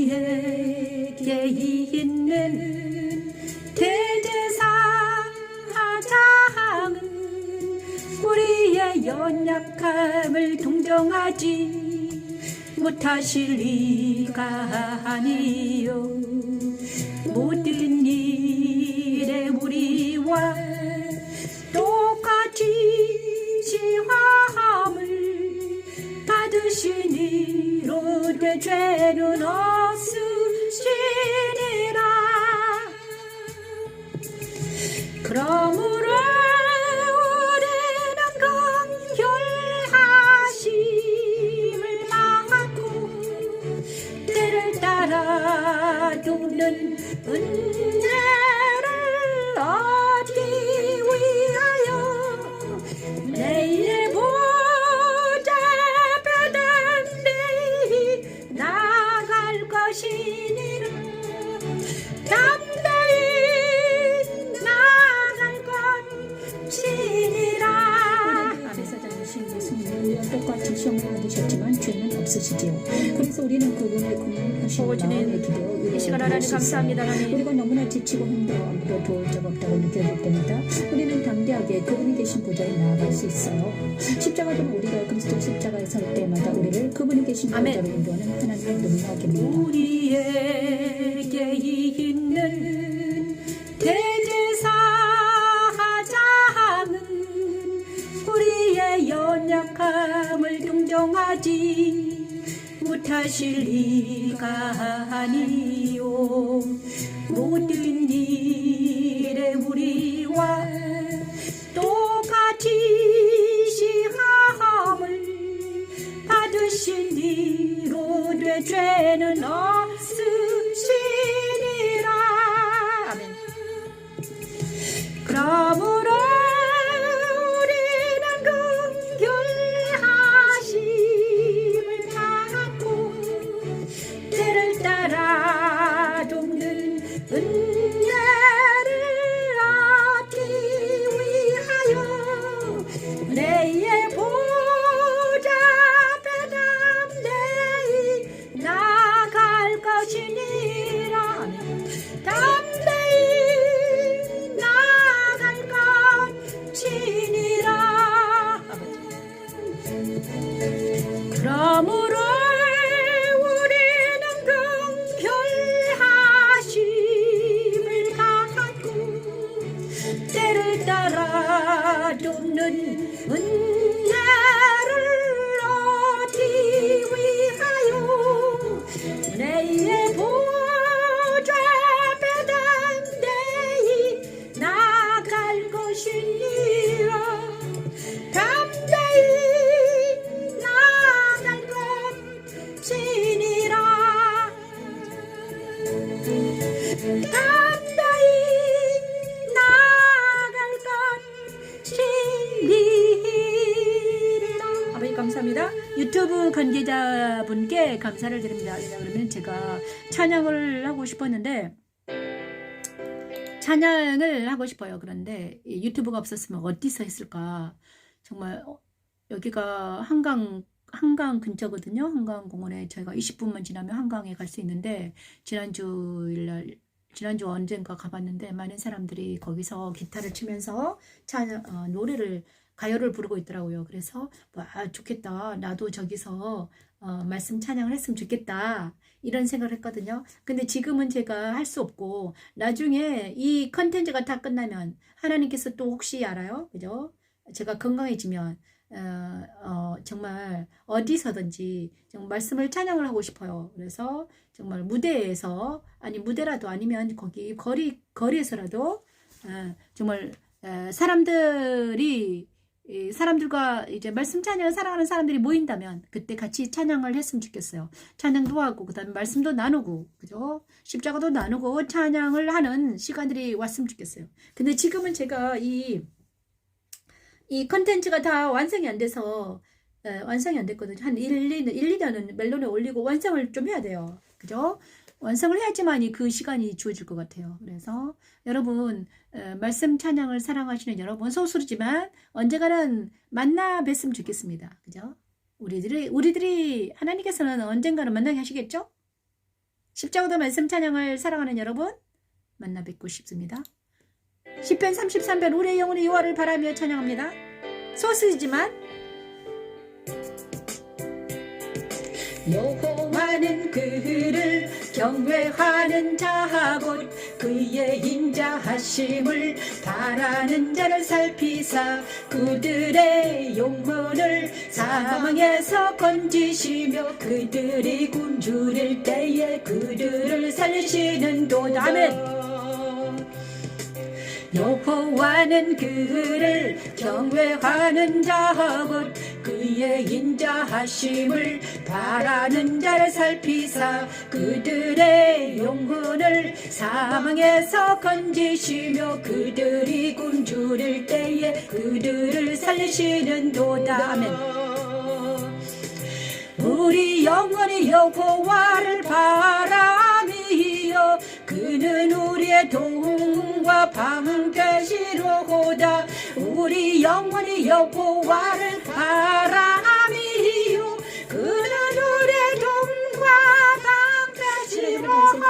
우리에게 있는 대제사장은 우리의 연약함을 동정하지 못하실 리가 아니요 모든 일에 우리와 똑같이 시험을 받으시니로 되 죄는 없으시니라. 그러므로 우리는 긍휼하심을 받고 때를 따라 돕는 은혜를 얻기 위하여 내일 보좌 담대히 나갈 것이니라. 담대히 나갈 것이니라. 제사장이신 예수님은 똑같이 시험을 받으셨지만 죄는 없으시지요. 그래서 우리는 그분의 긍휼하신 마음에 기대어 이 시간 하나님 감사합니다. 하나님. 우리가 너무나 지치고 힘들어 아무도 도울 적 없다고 느껴질 때마다 우리는 담대하게 그분이 계신 보좌에 나아갈 수 있어요. 십자가는 우리가 그리스도 십자가에 설 때마다 우리를 그분이 계신 보좌로 인도하는 하나님의 능력입니다. 우리에게 있는 대제사장은 우리의 연약함을 동정하지 못하실 리가 아니요 모든 일에 우리와 똑같이 시험을 받으시니로 되 죄는 없으시니라. 아멘. 그러므로 우리는 긍휼하심을 받고 때를 따라 돕는 은혜를 얻기 위하여 내의 보좌 앞에 담대히 나갈 것이니라. 담대히 나갈 것이니라. 그러므로 우리는 긍휼하심을 갖고 때를 따라 돕는 은혜를 얻기 위하여 내의 보좌 앞에 담대히 나갈 것이니라. 담대히 나갈 것이니라. 담대히 나갈 것이니라. 아버지 감사합니다. 유튜브 관계자분께 감사를 드립니다. 왜냐하면 제가 찬양을 하고 싶었는데 찬양을 하고 싶어요. 그런데 유튜브가 없었으면 어디서 했을까. 정말 여기가 한강 근처거든요. 한강공원에 저희가 20분만 지나면 한강에 갈 수 있는데 지난주일날 지난주 언젠가 가봤는데 많은 사람들이 거기서 기타를 치면서 노래를 가요를 부르고 있더라고요. 그래서 좋겠다. 나도 저기서 말씀 찬양을 했으면 좋겠다. 이런 생각을 했거든요. 근데 지금은 제가 할 수 없고 나중에 이 컨텐츠가 다 끝나면 하나님께서 또 혹시 알아요? 그죠? 제가 건강해지면 정말 어디서든지 정말 말씀을 찬양을 하고 싶어요. 그래서 정말 무대에서 무대라도 아니면 거기 거리에서라도 정말 사람들과 이제 말씀 찬양을 사랑하는 사람들이 모인다면 그때 같이 찬양을 했으면 좋겠어요. 찬양도 하고 그다음에 말씀도 나누고 그죠? 십자가도 나누고 찬양을 하는 시간들이 왔으면 좋겠어요. 근데 지금은 제가 이 컨텐츠가 다 완성이 안 돼서 완성이 안 됐거든요. 한 1-2년은 멜론에 올리고 완성을 좀 해야 돼요. 그죠? 완성을 해야지만이 그 시간이 주어질 것 같아요. 그래서 여러분 말씀 찬양을 사랑하시는 여러분 소수지만 언젠가는 만나 뵀으면 좋겠습니다. 그죠? 우리들이 하나님께서는 언젠가는 만나게 하시겠죠? 십자가도 말씀 찬양을 사랑하는 여러분 만나 뵙고 싶습니다. 시편 33편 우리의 영혼이 여호와를 바라며 찬양합니다. 소수지만 여호와는 그를 경외하는 자 곧 그의 인자하심을 바라는 자를 살피사 그들의 영혼을 사망에서 건지시며 그들이 굶주릴 때에 그들을 살리시는도다. 아멘. 여호와는 그를 경외하는 자 곧 그의 인자하심을 바라는 자를 살피사 그들의 영혼을 사망에서 건지시며 그들이 굶주릴 때에 그들을 살리시는도다. 아멘. 우리 영혼이 여호와를 바라미요 그는 우리의 도움과 방패시로다. 우리 영혼이 여호와를 바라미요 그는 우리의 도움과 방패시로다.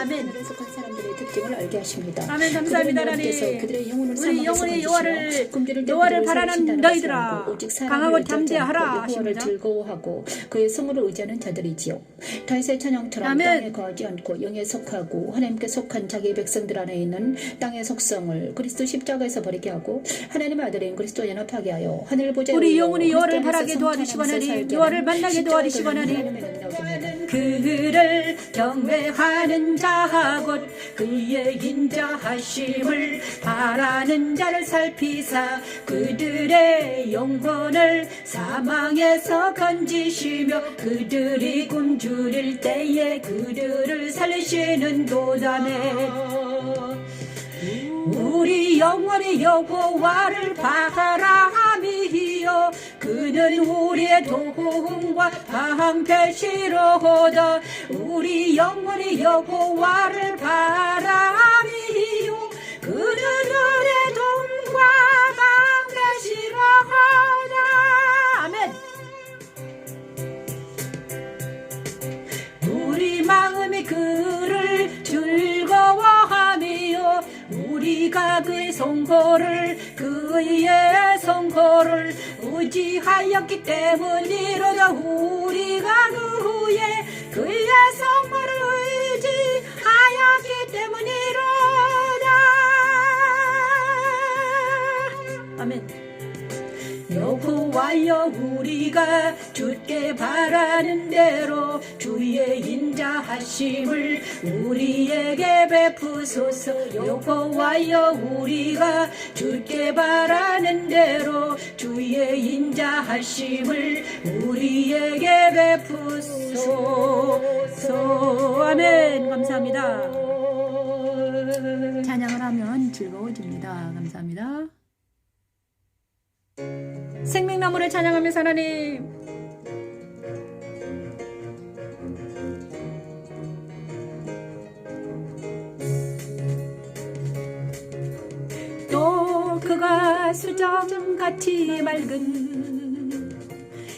아멘. 속한 사람들의 특징을 알게 하십니다. 아멘. 감사합니다. 하나님. 그들의 영혼을 우리 영혼이 여호와를 바라는 너희들아 강하고 담대하라 하십니다. 즐거워하고 그의 성을 의지하는 자들이지요. 다윗의 찬양처럼 아멘. 땅에 거하지 않고 영에 속하고 하나님께 속한 자기 백성들 안에 있는 땅의 속성을 그리스도 십자가에서 버리게 하고 하나님의 아들인 그리스도 연합하게 하여 하늘 보좌에 우리 영혼이 여호와를 바라게 도와주시고 하나님 여호와를 만나게 도와주시고 하나님 그를 경외하는 자 곧 그의 인자하심을 바라는 자를 살피사 그들의 영혼을 사망에서 건지시며 그들이 굶주릴 때에 그들을 살리시는도다네. 우리 영혼이 여호와를 바라미요 그는 우리의 도움과 방패시로다. 우리 영혼이 여호와를 바라미요 그는 우리의 도움과 방패시로다. 아멘. 우리 마음이 그를 즐거워하며 우리가 그의 성호를 의지하였기 때문이로다. 우리가 그의 성호를 의지하였기 때문이로다. 아멘. 여호와여 우리가 주께 바라는 대로 주의 인자하심을 우리에게 베푸소서. 여호와여 우리가 주께 바라는 대로 주의 인자하심을 우리에게 베푸소서. 아멘. 감사합니다. 찬양을 하면 즐거워집니다. 감사합니다. 생명나무를 찬양하면서 하나님 또 그가 수정같이 맑은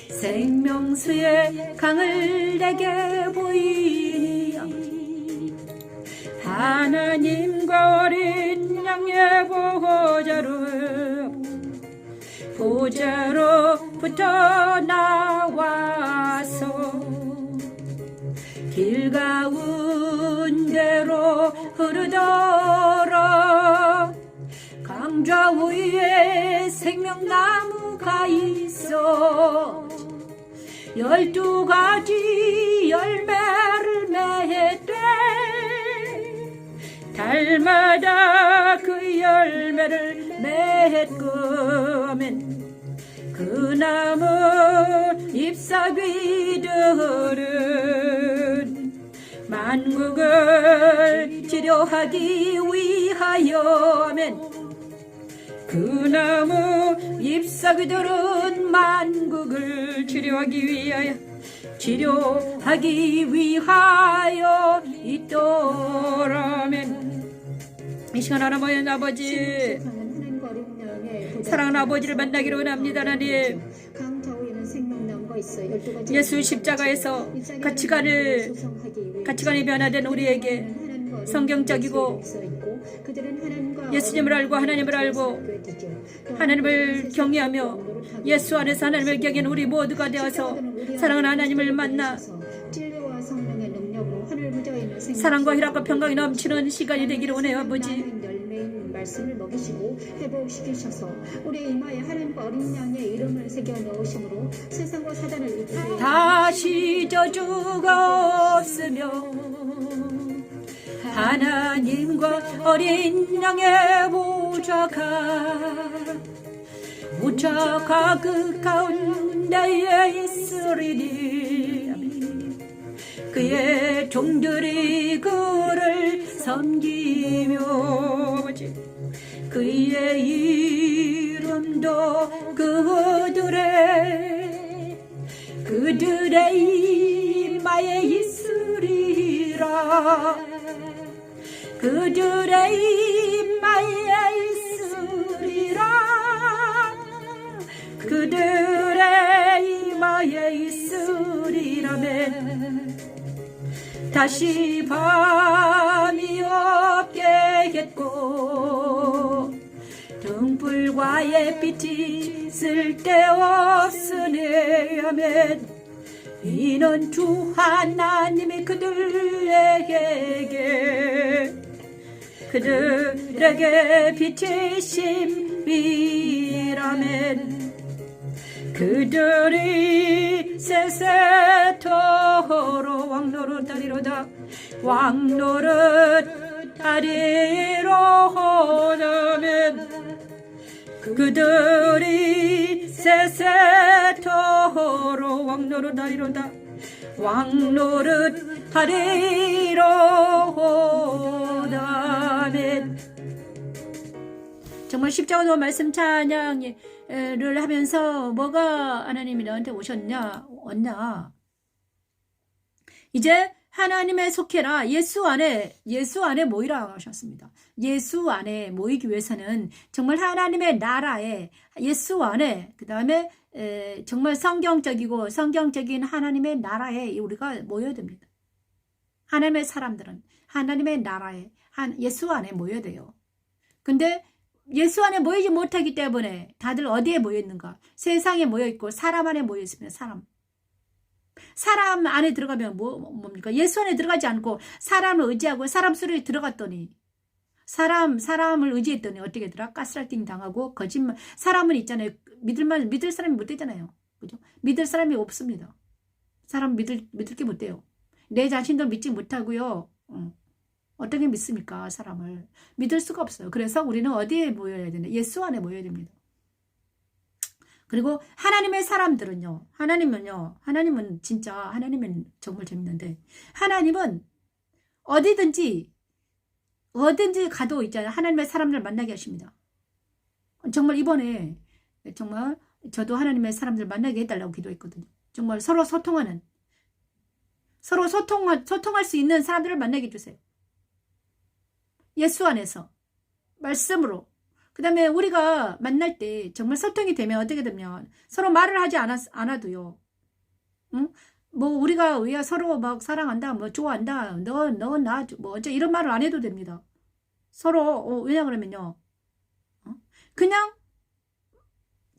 생명수의 강을 내게 보이니 하나님과 어린 양의 보좌로부터 나와서 길 가운데로 흐르더라. 강좌 위에 생명나무가 있어 12가지 열매를 맺되 달마다 그 열매를 맺으면 그 나무 잎사귀들은 만국을 치료하기 위하여면 그 나무 잎사귀들은 만국을 치료하기 위하여 있더라면. 이 시간 하나님 아버지, 사랑하는 아버지를 만나기로 원합니다. 하나님, 예수 십자가에서 가치관이 변화된 우리에게 성경적이고 예수님을 알고 하나님을 알고 하나님을 경외하며 예수 안에서 하나님을 경외하는 우리 모두가 되어서 사랑하는 하나님을 만나 사랑과 희락과 평강이 넘치는 시간이 되기를 원해요. 아버지, 말씀을 먹이시고 회복시키셔서 우리의 이마에 하나님과 어린 양의 이름을 새겨 넣으심으로 세상과 사단을 이기게 다시 저주가 없으며 하나님과 어린 양의 보좌가 그 가운데에 있으리니 그의 종들이 그를 섬기며 그의 이름도 그들의 이마에 있으리라. 그들의 이마에 있으리라. 그들의 이마에 있으리라면 다시 밤이 없겠고 등불과의 빛이 쓸데없으니 하면 이는 주 하나님이 그들에게 빛이심이라면 그들이 세세토록 왕노릇하리로다. 왕노릇하리로다면 그들이 세세토록 왕노릇하리로다. 왕노릇하리로다면 정말 십자가도 말씀 찬양을 하면서 뭐가 하나님이 너한테 왔냐? 이제 하나님에 속해라. 예수 안에 모이라 하셨습니다. 예수 안에 모이기 위해서는 정말 하나님의 나라에 예수 안에 그 다음에 정말 성경적인 하나님의 나라에 우리가 모여야 됩니다. 하나님의 사람들은 하나님의 나라에 예수 안에 모여야 돼요. 근데 예수 안에 모이지 못하기 때문에 다들 어디에 모여있는가? 세상에 모여있고 사람 안에 모여있으면 사람 안에 들어가면 뭡니까? 예수 안에 들어가지 않고 사람을 의지하고 사람 소리에 들어갔더니 사람을 의지했더니 어떻게 되더라? 가스라이팅 당하고 거짓말. 사람은 있잖아요. 믿을 사람이 못 되잖아요. 그죠? 믿을 사람이 없습니다. 사람 믿을 게 못 돼요. 내 자신도 믿지 못하고요. 어떻게 믿습니까? 사람을 믿을 수가 없어요. 그래서 우리는 어디에 모여야 되나? 예수 안에 모여야 됩니다. 그리고 하나님의 사람들은요. 하나님은 정말 재밌는데 하나님은 어디든지 가도 있잖아요. 하나님의 사람들을 만나게 하십니다. 정말 이번에 정말 저도 하나님의 사람들을 만나게 해달라고 기도했거든요. 정말 서로 소통할 수 있는 사람들을 만나게 해주세요. 예수 안에서 말씀으로. 그 다음에 우리가 만날 때 정말 소통이 되면 어떻게 되면 서로 말을 하지 않아도요. 응? 뭐 우리가 왜 서로 막 사랑한다, 뭐 좋아한다, 너 나 뭐 어째 이런 말을 안 해도 됩니다. 서로 왜냐 그러면요, 그냥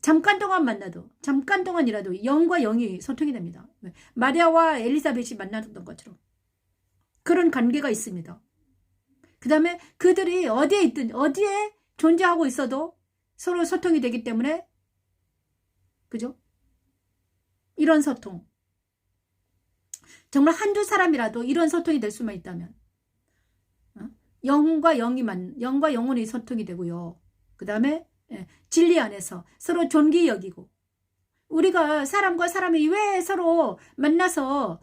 잠깐 동안 만나도, 잠깐 동안이라도 영과 영이 소통이 됩니다. 마리아와 엘리사벳이 만났던 것처럼 그런 관계가 있습니다. 그 다음에 그들이 어디에 있든 어디에 존재하고 있어도 서로 소통이 되기 때문에, 그죠? 이런 소통, 정말 한두 사람이라도 이런 소통이 될 수만 있다면, 영과 영혼이 소통이 되고요. 그 다음에 진리 안에서 서로 존귀 여기고, 우리가 사람과 사람이 왜 서로 만나서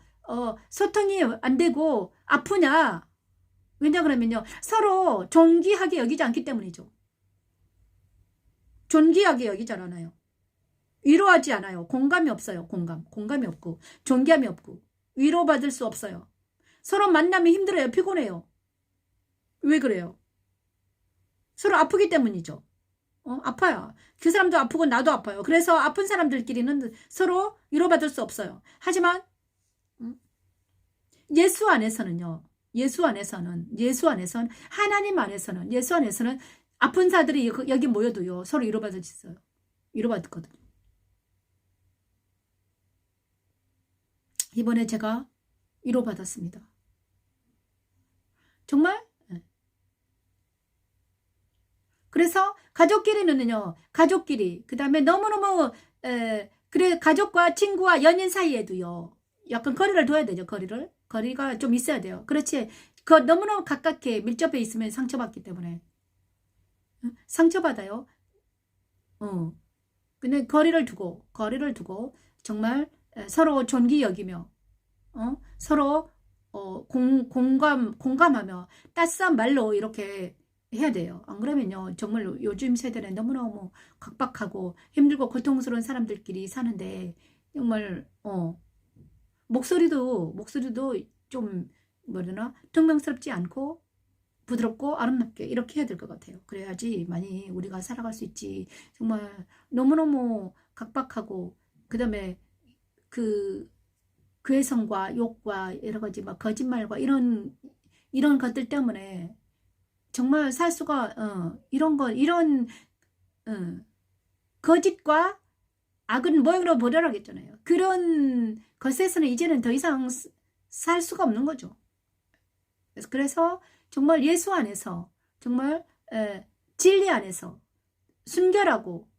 소통이 안 되고 아프냐? 왜냐 그러면요, 서로 존귀하게 여기지 않기 때문이죠. 존귀하게 여기지 않아요. 위로하지 않아요. 공감이 없어요. 공감이 없고 존귀함이 없고 위로받을 수 없어요. 서로 만나면 힘들어요. 피곤해요. 왜 그래요? 서로 아프기 때문이죠. 아파요. 그 사람도 아프고 나도 아파요. 그래서 아픈 사람들끼리는 서로 위로받을 수 없어요. 하지만 예수 안에서는요. 예수 안에서는 하나님 안에서는, 예수 안에서는 아픈 자들이 여기 모여도요, 서로 위로받을 수 있어요. 위로받거든요. 이번에 제가 위로받았습니다. 정말. 그래서 가족끼리는요, 가족끼리, 그 다음에 너무너무 그래, 가족과 친구와 연인 사이에도요, 약간 거리를 둬야 되죠. 거리가 좀 있어야 돼요. 그렇지, 너무너무 가깝게 밀접해 있으면 상처받기 때문에 상처받아요. 근데 거리를 두고 정말 서로 존귀 여기며, 서로 공감하며 따스한 말로 이렇게 해야 돼요. 안 그러면요, 정말 요즘 세대는 너무너무 각박하고 힘들고 고통스러운 사람들끼리 사는데, 정말 목소리도 좀 뭐라나 퉁명스럽지 않고 부드럽고 아름답게 이렇게 해야 될 것 같아요. 그래야지 많이 우리가 살아갈 수 있지. 정말 너무너무 각박하고, 그 다음에 그 괴성과 욕과 여러 가지 막 거짓말과 이런 것들 때문에 정말 살 수가, 이런 거짓과 악은 모형으로 보려고 했잖아요. 그런 것에서는 이제는 더 이상 살 수가 없는 거죠. 그래서 정말 예수 안에서, 정말 진리 안에서 순결하고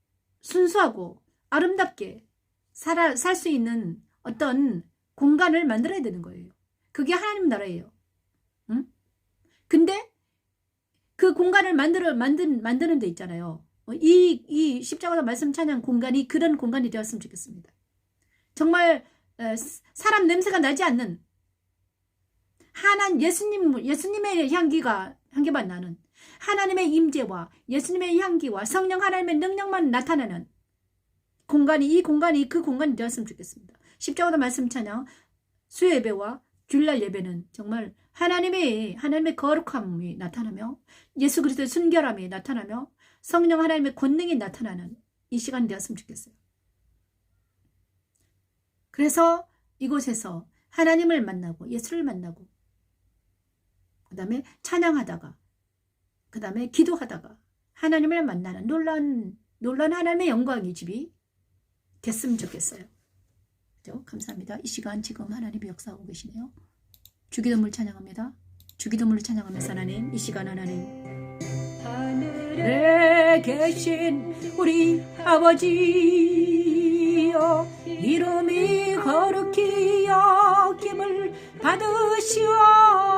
순수하고 아름답게 살 수 있는 어떤 공간을 만들어야 되는 거예요. 그게 하나님 나라예요. 응? 근데 그 공간을 만드는 데 있잖아요. 이 십자가 말씀 찬양 공간이 그런 공간이 되었으면 좋겠습니다. 정말 사람 냄새가 나지 않는, 예수님의 향기만 나는, 하나님의 임재와 예수님의 향기와 성령 하나님의 능력만 나타나는 공간이, 그 공간이 되었으면 좋겠습니다. 십자가 말씀 찬양 수요 예배와 주일날 예배는 정말 하나님의 거룩함이 나타나며, 예수 그리스도의 순결함이 나타나며, 성령 하나님의 권능이 나타나는 이 시간이 되었으면 좋겠어요. 그래서 이곳에서 하나님을 만나고 예수를 만나고, 그 다음에 찬양하다가, 그 다음에 기도하다가 하나님을 만나는 놀라운 하나님의 영광의 집이 됐으면 좋겠어요. 그죠? 감사합니다. 이 시간 지금 하나님이 역사하고 계시네요. 주기도문을 찬양합니다. 주기도문을 찬양하면서 하나님, 이 시간 하나님, 하늘에 계신 우리 아버지여, 이름이 거룩히 여김을 받으시오며,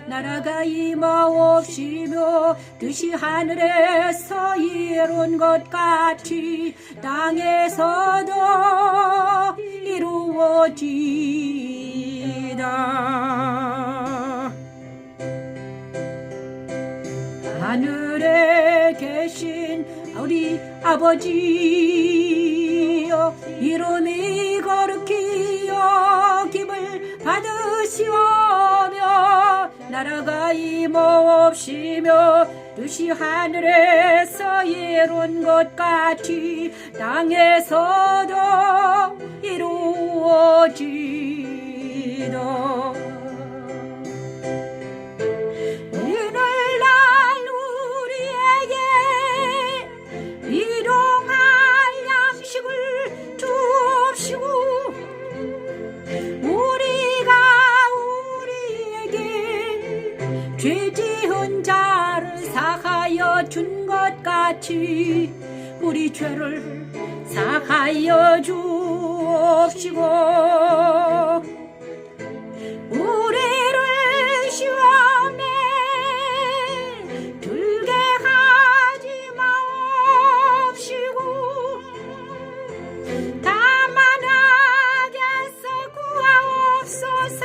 나라가 임하옵시며, 뜻이 하늘에서 이룬 것 같이 땅에서도 이루어지이다. 하늘에 계신 우리 아버지여, 이름이 거룩히 여김을 받으시오며, 나라가 임하옵시며, 뜻이 하늘에서 이룬 것 같이 땅에서도 이루어지이다. 아버지도 오늘날 우리에게 일용할 양식을 주옵시고 우리가 우리에게 죄 지은 자를 사하여 준 것 같이 우리 죄를 사하여 주옵시고 우리를 시험에 들게 하지 마옵시고 다만 악에서 구하옵소서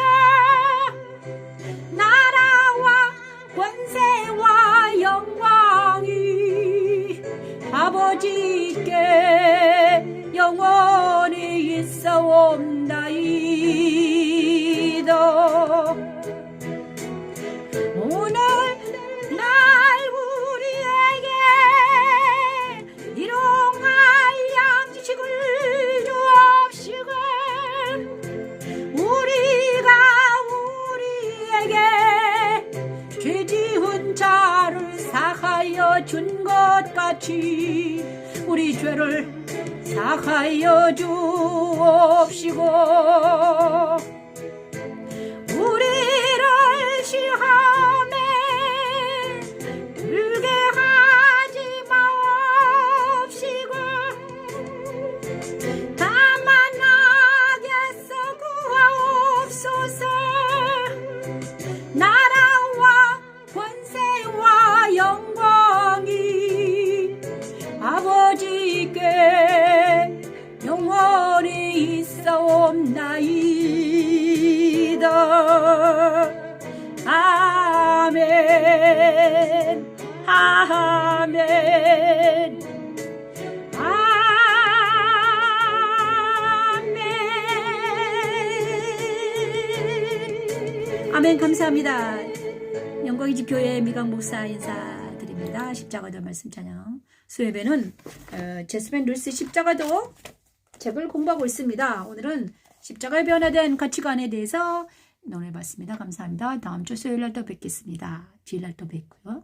나라와 권세와 영광이 아버지께 영원히 있사옵나이다. 오늘날 우리에게 일용할 양식을 주옵시고 우리가 우리에게 죄 지은 자를 사하여 준 것 같이 우리 죄를 사하여 주옵시고 우리를 시험에 들게 하지 마옵시고 다만 악에서 구하옵소서 나라와 권세와 영광이 아버지께 영원히 있사옵나이다. 아멘 아멘 아멘 아멘. 감사합니다. 영광의 집 교회 미강 목사 인사드립니다. 십자가도 말씀 찬양 수요예배는 제스펜 루이스 십자가도 책을 공부하고 있습니다. 오늘은 십자가에 변화된 가치관에 대해서 논해봤습니다. 감사합니다. 다음 주 수요일 날 또 뵙겠습니다. 주일 날 또 뵙고요.